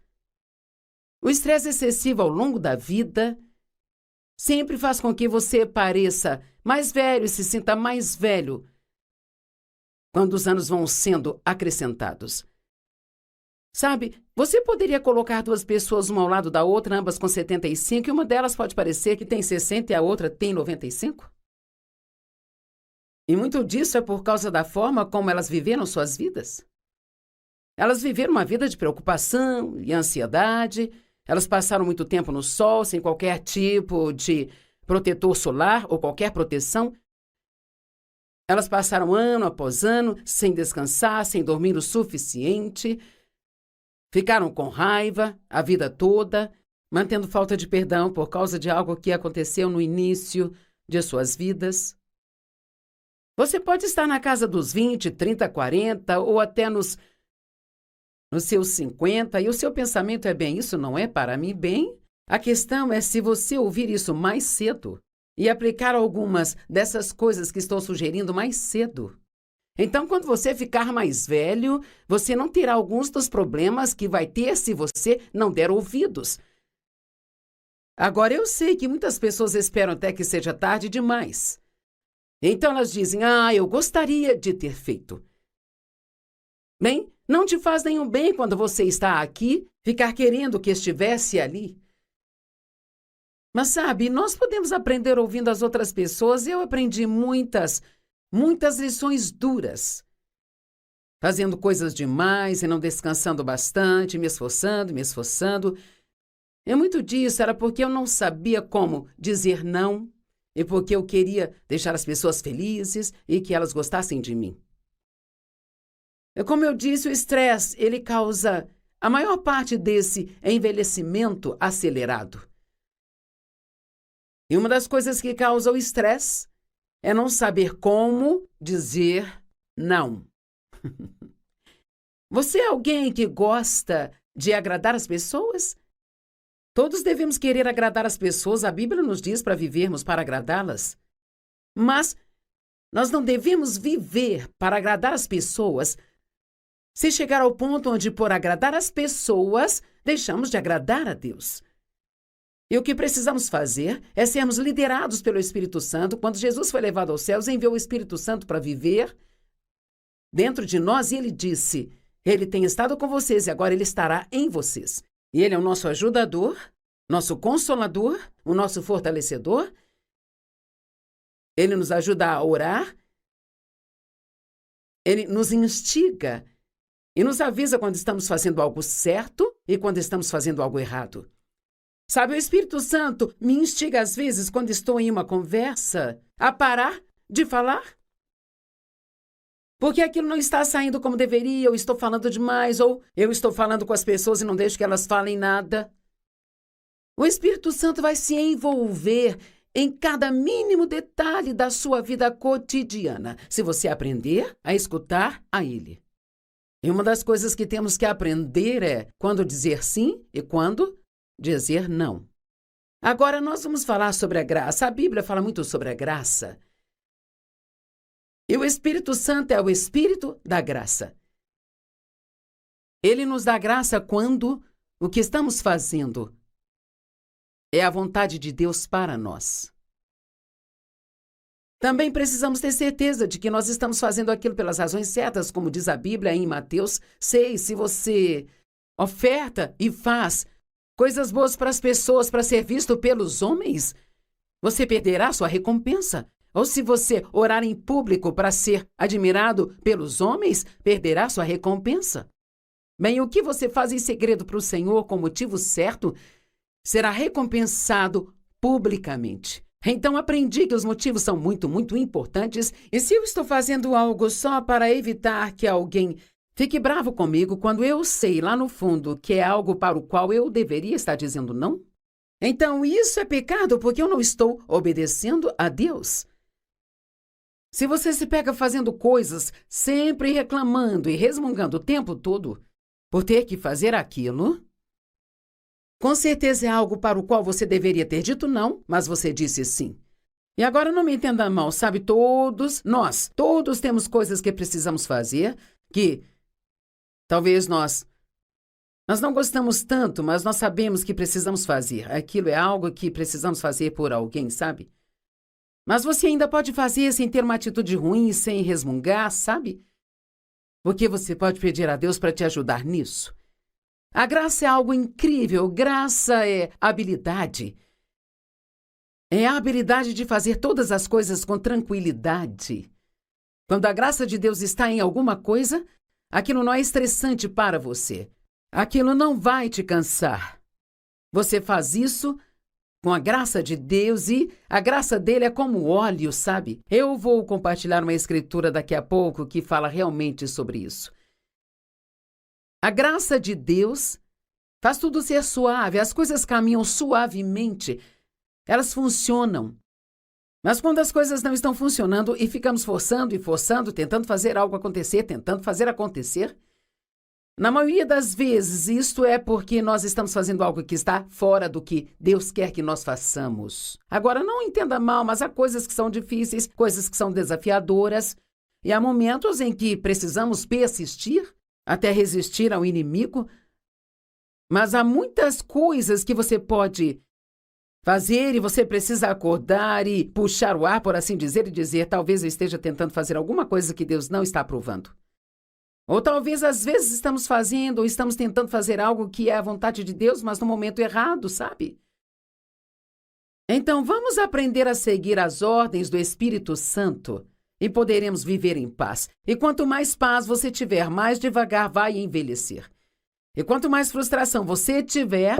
excessivo ao longo da vida sempre faz com que você pareça mais velho e se sinta mais velho quando os anos vão sendo acrescentados. Sabe, você poderia colocar duas pessoas uma ao lado da outra, ambas com 75, e uma delas pode parecer que tem 60 e a outra tem 95? E muito disso é por causa da forma como elas viveram suas vidas. Elas viveram uma vida de preocupação e ansiedade. Elas passaram muito tempo no sol, sem qualquer tipo de protetor solar ou qualquer proteção. Elas passaram ano após ano sem descansar, sem dormir o suficiente. Ficaram com raiva a vida toda, mantendo falta de perdão por causa de algo que aconteceu no início de suas vidas. Você pode estar na casa dos 20, 30, 40 ou até nos seus 50 e o seu pensamento é: bem, isso não é para mim. Bem, a questão é se você ouvir isso mais cedo e aplicar algumas dessas coisas que estou sugerindo mais cedo. Então, quando você ficar mais velho, você não terá alguns dos problemas que vai ter se você não der ouvidos. Agora, eu sei que muitas pessoas esperam até que seja tarde demais. Então, elas dizem: eu gostaria de ter feito. Bem, não te faz nenhum bem quando você está aqui ficar querendo que estivesse ali. Mas sabe, nós podemos aprender ouvindo as outras pessoas. Eu aprendi muitas lições duras, fazendo coisas demais e não descansando bastante, me esforçando. E muito disso era porque eu não sabia como dizer não e porque eu queria deixar as pessoas felizes e que elas gostassem de mim. Como eu disse, o estresse, ele causa a maior parte desse envelhecimento acelerado. E uma das coisas que causa o estresse é não saber como dizer não. Você é alguém que gosta de agradar as pessoas? Todos devemos querer agradar as pessoas. A Bíblia nos diz para vivermos para agradá-las. Mas nós não devemos viver para agradar as pessoas se chegar ao ponto onde, por agradar as pessoas, deixamos de agradar a Deus. E o que precisamos fazer é sermos liderados pelo Espírito Santo. Quando Jesus foi levado aos céus, enviou o Espírito Santo para viver dentro de nós e ele disse: ele tem estado com vocês e agora ele estará em vocês. E ele é o nosso ajudador, nosso consolador, o nosso fortalecedor. Ele nos ajuda a orar. Ele nos instiga e nos avisa quando estamos fazendo algo certo e quando estamos fazendo algo errado. Sabe, o Espírito Santo me instiga às vezes, quando estou em uma conversa, a parar de falar. Porque aquilo não está saindo como deveria, eu estou falando demais, ou eu estou falando com as pessoas e não deixo que elas falem nada. O Espírito Santo vai se envolver em cada mínimo detalhe da sua vida cotidiana, se você aprender a escutar a Ele. E uma das coisas que temos que aprender é quando dizer sim e quando dizer não. Agora nós vamos falar sobre a graça. A Bíblia fala muito sobre a graça. E o Espírito Santo é o Espírito da graça. Ele nos dá graça quando o que estamos fazendo é a vontade de Deus para nós. Também precisamos ter certeza de que nós estamos fazendo aquilo pelas razões certas, como diz a Bíblia em Mateus 6. Se você oferta e faz coisas boas para as pessoas para ser visto pelos homens, você perderá sua recompensa. Ou se você orar em público para ser admirado pelos homens, perderá sua recompensa. Bem, o que você faz em segredo para o Senhor com o motivo certo será recompensado publicamente. Então, aprendi que os motivos são muito, muito importantes. E se eu estou fazendo algo só para evitar que alguém fique bravo comigo, quando eu sei lá no fundo que é algo para o qual eu deveria estar dizendo não? Então isso é pecado porque eu não estou obedecendo a Deus. Se você se pega fazendo coisas, sempre reclamando e resmungando o tempo todo por ter que fazer aquilo, com certeza é algo para o qual você deveria ter dito não, mas você disse sim. E agora não me entenda mal, sabe? Todos temos coisas que precisamos fazer, que talvez nós não gostamos tanto, mas nós sabemos que precisamos fazer. Aquilo é algo que precisamos fazer por alguém, sabe? Mas você ainda pode fazer sem ter uma atitude ruim, sem resmungar, sabe? Porque você pode pedir a Deus para te ajudar nisso. A graça é algo incrível. Graça é habilidade. É a habilidade de fazer todas as coisas com tranquilidade. Quando a graça de Deus está em alguma coisa, aquilo não é estressante para você. Aquilo não vai te cansar. Você faz isso com a graça de Deus e a graça dele é como óleo, sabe? Eu vou compartilhar uma escritura daqui a pouco que fala realmente sobre isso. A graça de Deus faz tudo ser suave, as coisas caminham suavemente, elas funcionam. Mas quando as coisas não estão funcionando e ficamos forçando e forçando, tentando fazer algo acontecer, tentando fazer acontecer, na maioria das vezes, isto é porque nós estamos fazendo algo que está fora do que Deus quer que nós façamos. Agora, não entenda mal, mas há coisas que são difíceis, coisas que são desafiadoras, e há momentos em que precisamos persistir até resistir ao inimigo, mas há muitas coisas que você pode fazer e você precisa acordar e puxar o ar, por assim dizer, e dizer, talvez eu esteja tentando fazer alguma coisa que Deus não está aprovando. Ou talvez, às vezes, estamos fazendo ou estamos tentando fazer algo que é a vontade de Deus, mas no momento errado, sabe? Então, vamos aprender a seguir as ordens do Espírito Santo e poderemos viver em paz. E quanto mais paz você tiver, mais devagar vai envelhecer. E quanto mais frustração você tiver...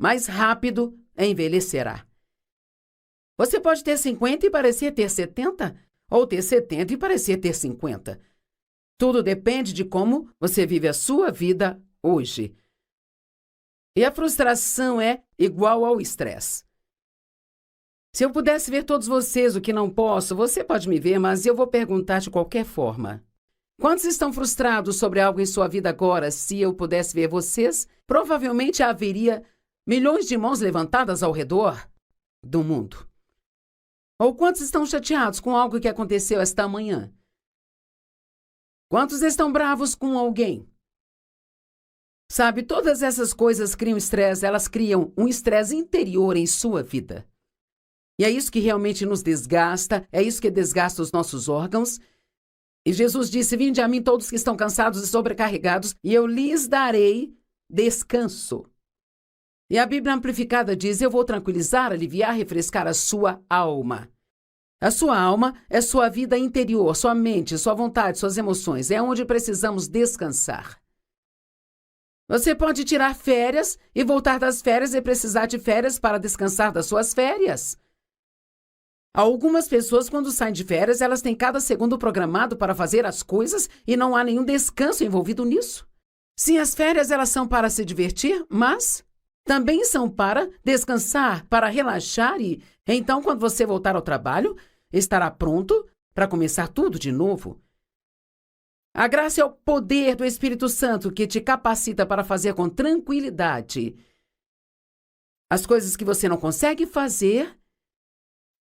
mais rápido envelhecerá. Você pode ter 50 e parecer ter 70, ou ter 70 e parecer ter 50. Tudo depende de como você vive a sua vida hoje. E a frustração é igual ao estresse. Se eu pudesse ver todos vocês, o que não posso, você pode me ver, mas eu vou perguntar de qualquer forma. Quantos estão frustrados sobre algo em sua vida agora? Se eu pudesse ver vocês, provavelmente haveria milhões de mãos levantadas ao redor do mundo. Ou quantos estão chateados com algo que aconteceu esta manhã? Quantos estão bravos com alguém? Sabe, todas essas coisas criam estresse, elas criam um estresse interior em sua vida. E é isso que realmente nos desgasta, é isso que desgasta os nossos órgãos. E Jesus disse, vinde a mim todos que estão cansados e sobrecarregados, e eu lhes darei descanso. E a Bíblia Amplificada diz, eu vou tranquilizar, aliviar, refrescar a sua alma. A sua alma é sua vida interior, sua mente, sua vontade, suas emoções. É onde precisamos descansar. Você pode tirar férias e voltar das férias e precisar de férias para descansar das suas férias. Algumas pessoas, quando saem de férias, elas têm cada segundo programado para fazer as coisas e não há nenhum descanso envolvido nisso. Sim, as férias elas são para se divertir, mas também são para descansar, para relaxar e, então, quando você voltar ao trabalho, estará pronto para começar tudo de novo. A graça é o poder do Espírito Santo que te capacita para fazer com tranquilidade as coisas que você não consegue fazer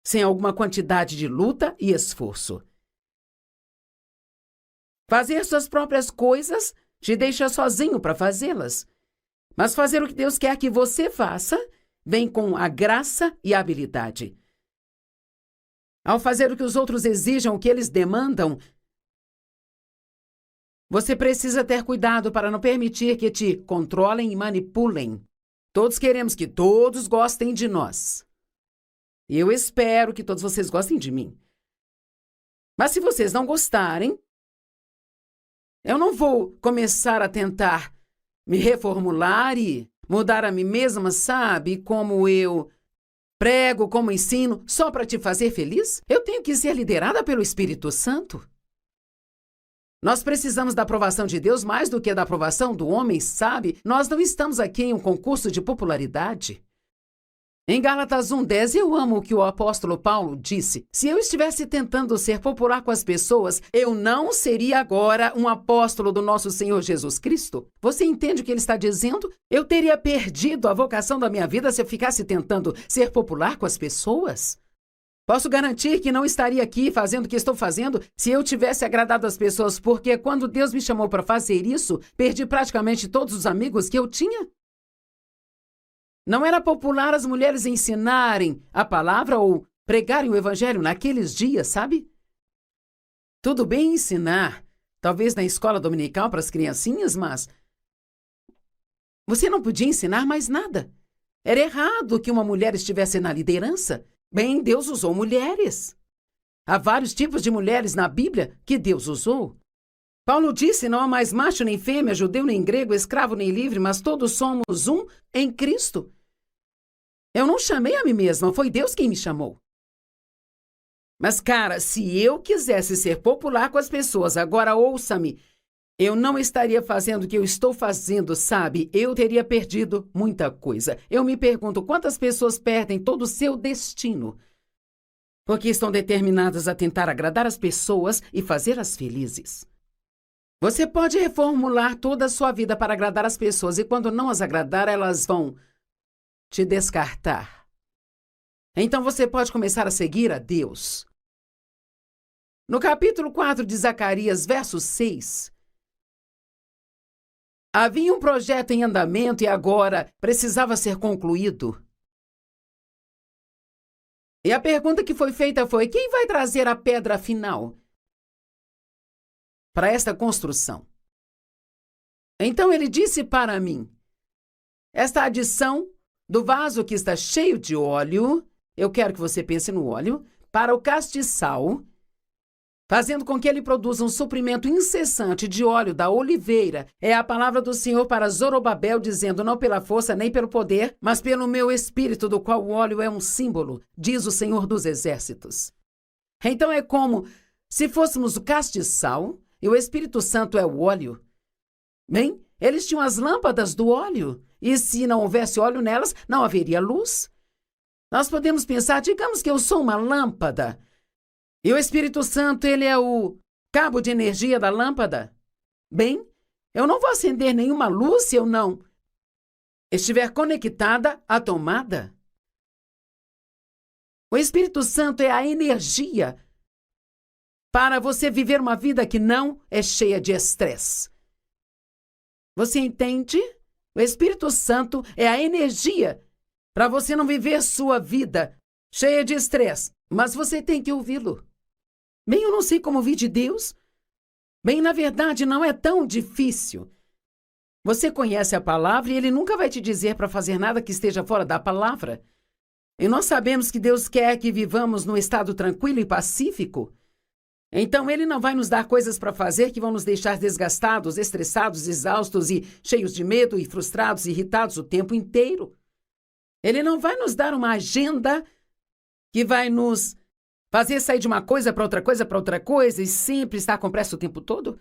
sem alguma quantidade de luta e esforço. Fazer suas próprias coisas te deixa sozinho para fazê-las. Mas fazer o que Deus quer que você faça vem com a graça e a habilidade. Ao fazer o que os outros exijam, o que eles demandam, você precisa ter cuidado para não permitir que te controlem e manipulem. Todos queremos que todos gostem de nós. E eu espero que todos vocês gostem de mim. Mas se vocês não gostarem, eu não vou começar a tentar me reformular e mudar a mim mesma, sabe? Como eu prego, como ensino, só para te fazer feliz? Eu tenho que ser liderada pelo Espírito Santo. Nós precisamos da aprovação de Deus mais do que da aprovação do homem, sabe? Nós não estamos aqui em um concurso de popularidade. Em Gálatas 1:10, eu amo o que o apóstolo Paulo disse. Se eu estivesse tentando ser popular com as pessoas, eu não seria agora um apóstolo do nosso Senhor Jesus Cristo. Você entende o que ele está dizendo? Eu teria perdido a vocação da minha vida se eu ficasse tentando ser popular com as pessoas. Posso garantir que não estaria aqui fazendo o que estou fazendo se eu tivesse agradado as pessoas, porque quando Deus me chamou para fazer isso, perdi praticamente todos os amigos que eu tinha. Não era popular as mulheres ensinarem a palavra ou pregarem o evangelho naqueles dias, sabe? Tudo bem ensinar, talvez na escola dominical para as criancinhas, mas você não podia ensinar mais nada. Era errado que uma mulher estivesse na liderança. Bem, Deus usou mulheres. Há vários tipos de mulheres na Bíblia que Deus usou. Paulo disse, não há mais macho nem fêmea, judeu nem grego, escravo nem livre, mas todos somos um em Cristo. Eu não chamei a mim mesma, foi Deus quem me chamou. Mas, cara, se eu quisesse ser popular com as pessoas, agora ouça-me, eu não estaria fazendo o que eu estou fazendo, sabe? Eu teria perdido muita coisa. Eu me pergunto quantas pessoas perdem todo o seu destino porque estão determinadas a tentar agradar as pessoas e fazê-las felizes. Você pode reformular toda a sua vida para agradar as pessoas e quando não as agradar, elas vão te descartar. Então você pode começar a seguir a Deus. No capítulo 4 de Zacarias, verso 6, havia um projeto em andamento e agora precisava ser concluído. E a pergunta que foi feita foi: quem vai trazer a pedra final para esta construção? Então ele disse para mim: esta adição do vaso que está cheio de óleo, eu quero que você pense no óleo, para o castiçal, fazendo com que ele produza um suprimento incessante de óleo da oliveira, é a palavra do Senhor para Zorobabel, dizendo: não pela força nem pelo poder, mas pelo meu espírito, do qual o óleo é um símbolo, diz o Senhor dos Exércitos. Então é como se fôssemos o castiçal e o Espírito Santo é o óleo. Bem, eles tinham as lâmpadas do óleo, e se não houvesse óleo nelas, não haveria luz. Nós podemos pensar, digamos que eu sou uma lâmpada, e o Espírito Santo, ele é o cabo de energia da lâmpada. Bem, eu não vou acender nenhuma luz se eu não estiver conectada à tomada. O Espírito Santo é a energia para você viver uma vida que não é cheia de estresse. Você entende? O Espírito Santo é a energia para você não viver sua vida cheia de estresse, mas você tem que ouvi-lo. Bem, eu não sei como ouvir de Deus. Bem, na verdade, não é tão difícil. Você conhece a palavra e ele nunca vai te dizer para fazer nada que esteja fora da palavra. E nós sabemos que Deus quer que vivamos num estado tranquilo e pacífico. Então, ele não vai nos dar coisas para fazer que vão nos deixar desgastados, estressados, exaustos e cheios de medo e frustrados e irritados o tempo inteiro. Ele não vai nos dar uma agenda que vai nos fazer sair de uma coisa para outra coisa e sempre estar com pressa o tempo todo.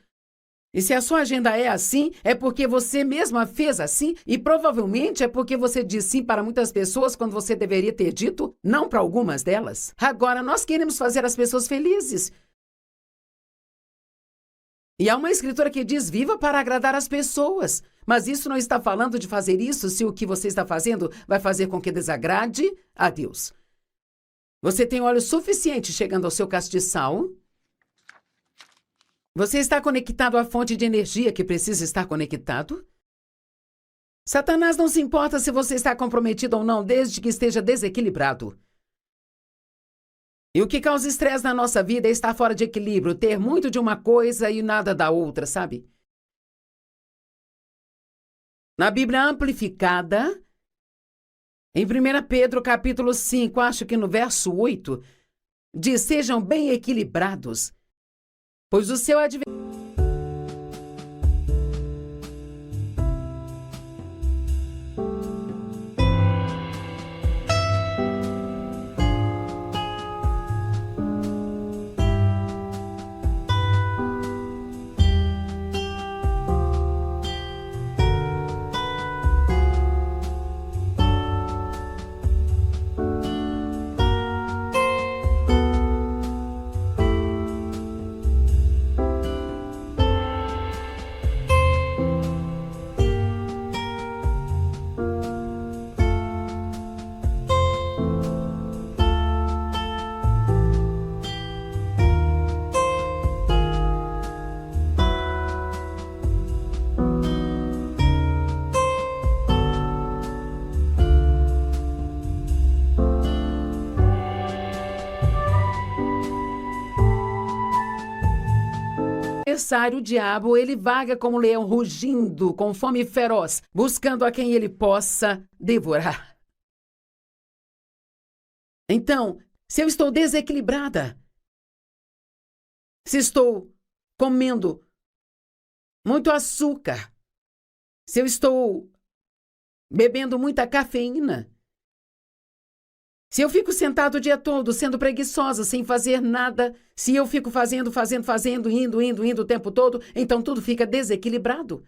E se a sua agenda é assim, é porque você mesma fez assim e provavelmente é porque você diz sim para muitas pessoas quando você deveria ter dito não para algumas delas. Agora, nós queremos fazer as pessoas felizes. E há uma escritura que diz: viva para agradar as pessoas. Mas isso não está falando de fazer isso se o que você está fazendo vai fazer com que desagrade a Deus. Você tem óleo suficiente chegando ao seu castiçal? Você está conectado à fonte de energia que precisa estar conectado? Satanás não se importa se você está comprometido ou não, desde que esteja desequilibrado. E o que causa estresse na nossa vida é estar fora de equilíbrio, ter muito de uma coisa e nada da outra, sabe? Na Bíblia Amplificada, em 1 Pedro capítulo 5, acho que no verso 8, diz: sejam bem equilibrados, pois o seu adversário... O diabo, ele vaga como um leão rugindo, com fome feroz, buscando a quem ele possa devorar. Então, se eu estou desequilibrada, se estou comendo muito açúcar, se eu estou bebendo muita cafeína, se eu fico sentado o dia todo, sendo preguiçosa, sem fazer nada, se eu fico fazendo, indo o tempo todo, então tudo fica desequilibrado.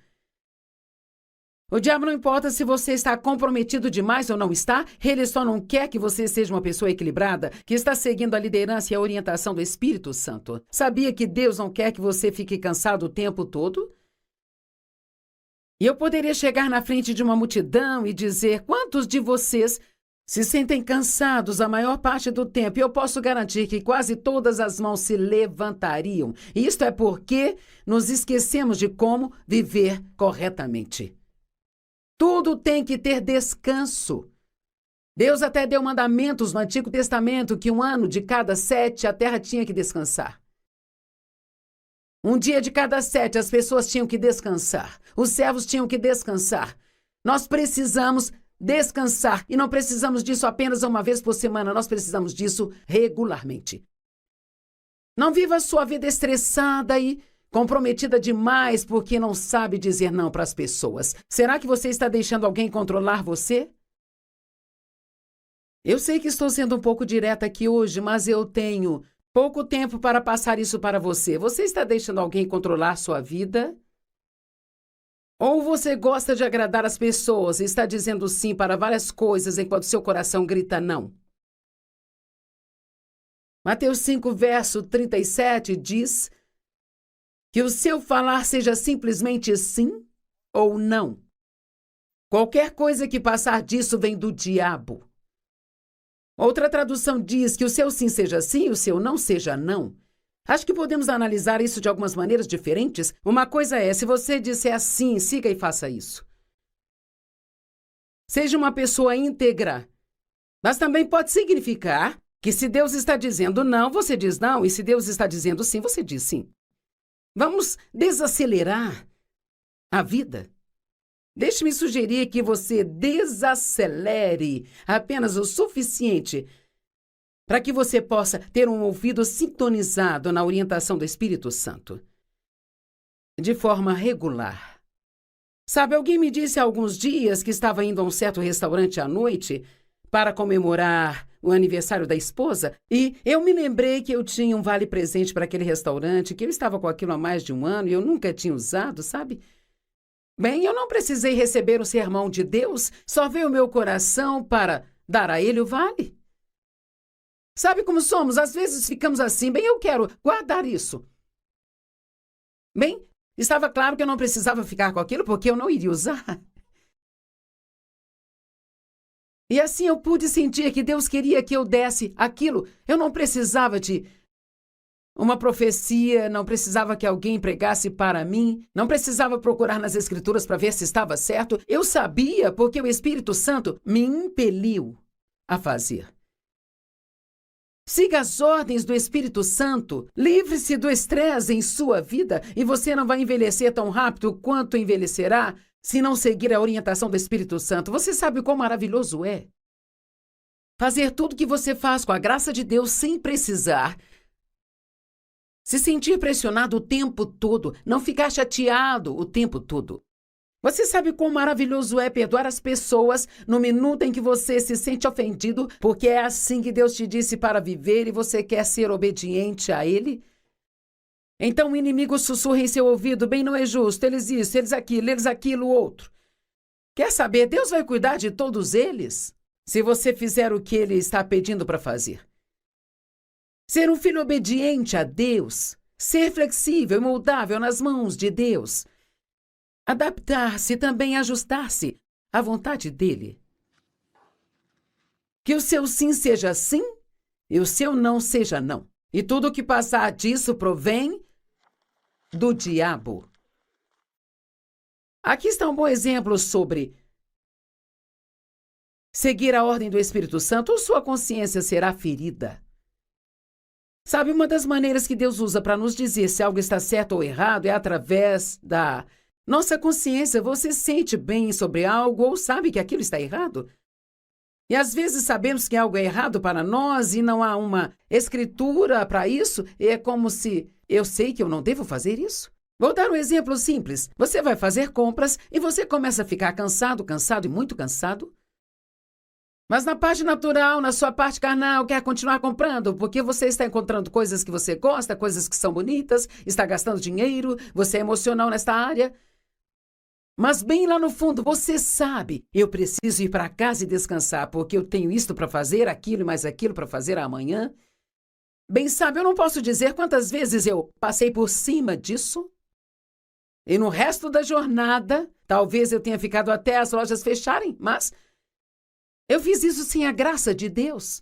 O diabo não importa se você está comprometido demais ou não está, ele só não quer que você seja uma pessoa equilibrada, que está seguindo a liderança e a orientação do Espírito Santo. Sabia que Deus não quer que você fique cansado o tempo todo? E eu poderia chegar na frente de uma multidão e dizer: quantos de vocês se sentem cansados a maior parte do tempo? E eu posso garantir que quase todas as mãos se levantariam. E isto é porque nos esquecemos de como viver corretamente. Tudo tem que ter descanso. Deus até deu mandamentos no Antigo Testamento que 1 ano de cada 7 a terra tinha que descansar. 1 dia de cada 7 as pessoas tinham que descansar. Os servos tinham que descansar. Nós precisamos descansar. E não precisamos disso apenas uma vez por semana. Nós precisamos disso regularmente. Não viva a sua vida estressada e comprometida demais porque não sabe dizer não para as pessoas. Será que você está deixando alguém controlar você? Eu sei que estou sendo um pouco direta aqui hoje, mas eu tenho pouco tempo para passar isso para você. Você está deixando alguém controlar sua vida? Ou você gosta de agradar as pessoas e está dizendo sim para várias coisas enquanto seu coração grita não? Mateus 5, verso 37 diz que o seu falar seja simplesmente sim ou não. Qualquer coisa que passar disso vem do diabo. Outra tradução diz que o seu sim seja sim e o seu não seja não. Acho que podemos analisar isso de algumas maneiras diferentes. Uma coisa é, se você disser assim, siga e faça isso. Seja uma pessoa íntegra. Mas também pode significar que se Deus está dizendo não, você diz não. E se Deus está dizendo sim, você diz sim. Vamos desacelerar a vida. Deixe-me sugerir que você desacelere apenas o suficiente para que você possa ter um ouvido sintonizado na orientação do Espírito Santo, de forma regular. Sabe, alguém me disse há alguns dias que estava indo a um certo restaurante à noite para comemorar o aniversário da esposa, e eu me lembrei que eu tinha um vale-presente para aquele restaurante, que eu estava com aquilo há mais de 1 ano e eu nunca tinha usado, sabe? Bem, eu não precisei receber o sermão de Deus, só veio o meu coração para dar a ele o vale. Sabe como somos? Às vezes ficamos assim, bem, eu quero guardar isso. Bem, estava claro que eu não precisava ficar com aquilo porque eu não iria usar. E assim eu pude sentir que Deus queria que eu desse aquilo. Eu não precisava de uma profecia, não precisava que alguém pregasse para mim, não precisava procurar nas Escrituras para ver se estava certo. Eu sabia porque o Espírito Santo me impeliu a fazer. Siga as ordens do Espírito Santo. Livre-se do estresse em sua vida e você não vai envelhecer tão rápido quanto envelhecerá se não seguir a orientação do Espírito Santo. Você sabe quão maravilhoso é fazer tudo que você faz com a graça de Deus sem precisar se sentir pressionado o tempo todo, não ficar chateado o tempo todo. Você sabe quão maravilhoso é perdoar as pessoas no minuto em que você se sente ofendido, porque é assim que Deus te disse para viver e você quer ser obediente a Ele? Então o inimigo sussurra em seu ouvido, bem, não é justo, eles isso, eles aquilo, outro. Quer saber, Deus vai cuidar de todos eles, se você fizer o que Ele está pedindo para fazer. Ser um filho obediente a Deus, ser flexível e moldável nas mãos de Deus, adaptar-se e também ajustar-se à vontade dEle. Que o seu sim seja sim e o seu não seja não. E tudo o que passar disso provém do diabo. Aqui está um bom exemplo sobre seguir a ordem do Espírito Santo ou sua consciência será ferida. Sabe, uma das maneiras que Deus usa para nos dizer se algo está certo ou errado é através da nossa consciência. Você sente bem sobre algo ou sabe que aquilo está errado? E às vezes sabemos que algo é errado para nós e não há uma escritura para isso. E é como se eu sei que eu não devo fazer isso. Vou dar um exemplo simples. Você vai fazer compras e você começa a ficar cansado e muito cansado. Mas na parte natural, na sua parte carnal, quer continuar comprando, porque você está encontrando coisas que você gosta, coisas que são bonitas, está gastando dinheiro, você é emocional nesta área. Mas bem lá no fundo, você sabe, eu preciso ir para casa e descansar, porque eu tenho isto para fazer, aquilo e mais aquilo para fazer amanhã. Bem, sabe, eu não posso dizer quantas vezes eu passei por cima disso. E no resto da jornada, talvez eu tenha ficado até as lojas fecharem, mas eu fiz isso sem a graça de Deus.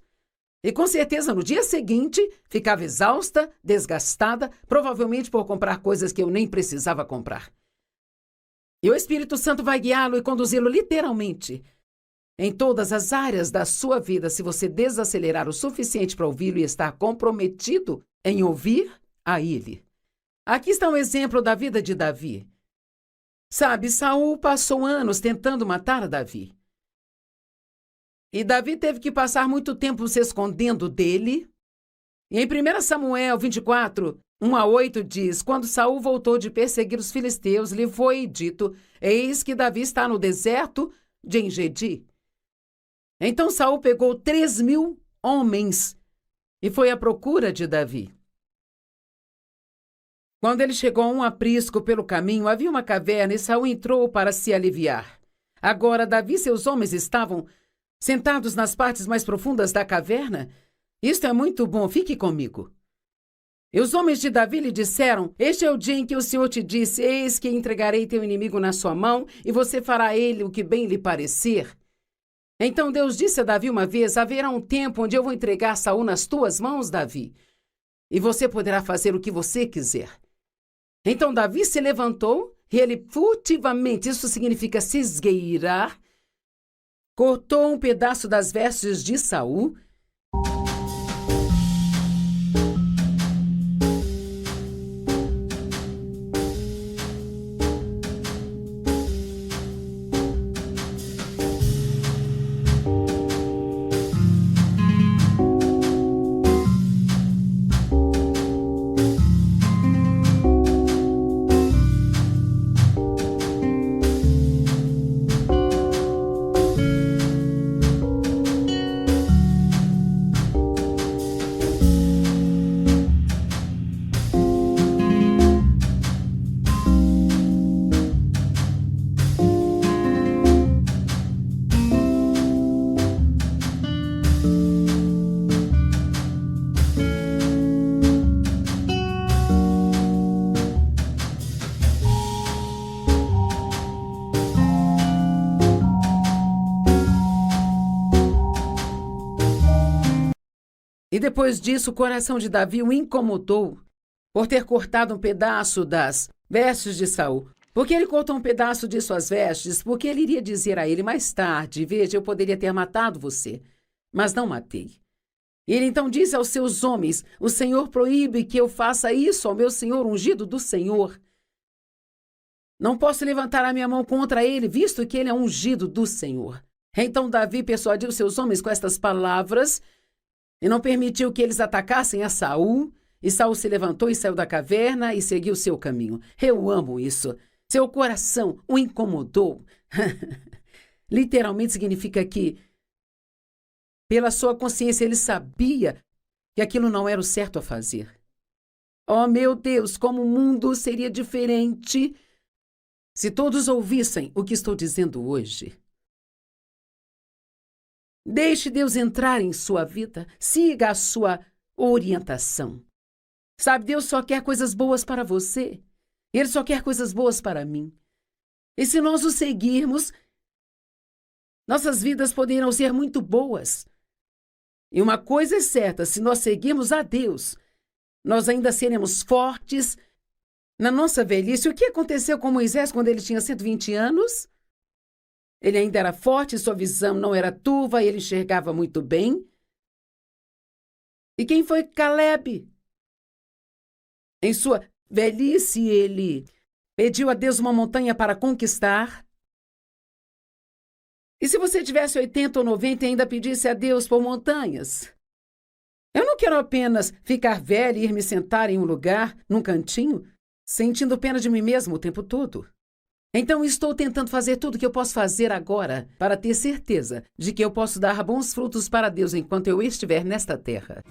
E com certeza no dia seguinte ficava exausta, desgastada, provavelmente por comprar coisas que eu nem precisava comprar. E o Espírito Santo vai guiá-lo e conduzi-lo literalmente em todas as áreas da sua vida se você desacelerar o suficiente para ouvi-lo e estar comprometido em ouvir a Ele. Aqui está um exemplo da vida de Davi. Sabe, Saul passou anos tentando matar Davi. E Davi teve que passar muito tempo se escondendo dele. E em 1 Samuel 24, 1-8 diz, quando Saul voltou de perseguir os filisteus, lhe foi dito, eis que Davi está no deserto de Engedi. Então Saul pegou 3.000 homens e foi à procura de Davi. Quando ele chegou a um aprisco pelo caminho, havia uma caverna e Saul entrou para se aliviar. Agora Davi e seus homens estavam sentados nas partes mais profundas da caverna. Isto é muito bom, fique comigo. E os homens de Davi lhe disseram, este é o dia em que o Senhor te disse, eis que entregarei teu inimigo na sua mão, e você fará a ele o que bem lhe parecer. Então Deus disse a Davi uma vez, haverá um tempo onde eu vou entregar Saul nas tuas mãos, Davi, e você poderá fazer o que você quiser. Então Davi se levantou, e ele furtivamente, isso significa se esgueirar, cortou um pedaço das vestes de Saul. E depois disso, o coração de Davi o incomodou por ter cortado um pedaço das vestes de Saul. Porque ele cortou um pedaço de suas vestes, porque ele iria dizer a ele mais tarde: veja, eu poderia ter matado você, mas não matei. Ele então disse aos seus homens: o Senhor proíbe que eu faça isso ao meu senhor ungido do Senhor. Não posso levantar a minha mão contra ele, visto que ele é ungido do Senhor. Então Davi persuadiu seus homens com estas palavras e não permitiu que eles atacassem a Saul. E Saul se levantou e saiu da caverna e seguiu seu caminho. Eu amo isso. Seu coração o incomodou. Literalmente significa que, pela sua consciência, ele sabia que aquilo não era o certo a fazer. Oh, meu Deus, como o mundo seria diferente se todos ouvissem o que estou dizendo hoje. Deixe Deus entrar em sua vida. Siga a sua orientação. Sabe, Deus só quer coisas boas para você. Ele só quer coisas boas para mim. E se nós o seguirmos, nossas vidas poderão ser muito boas. E uma coisa é certa, se nós seguirmos a Deus, nós ainda seremos fortes na nossa velhice. O que aconteceu com Moisés quando ele tinha 120 anos? Ele ainda era forte, sua visão não era turva, ele enxergava muito bem. E quem foi Caleb? Em sua velhice, ele pediu a Deus uma montanha para conquistar. E se você tivesse 80 ou 90 e ainda pedisse a Deus por montanhas? Eu não quero apenas ficar velha e ir me sentar em um lugar, num cantinho, sentindo pena de mim mesmo o tempo todo. Então estou tentando fazer tudo o que eu posso fazer agora para ter certeza de que eu posso dar bons frutos para Deus enquanto eu estiver nesta terra.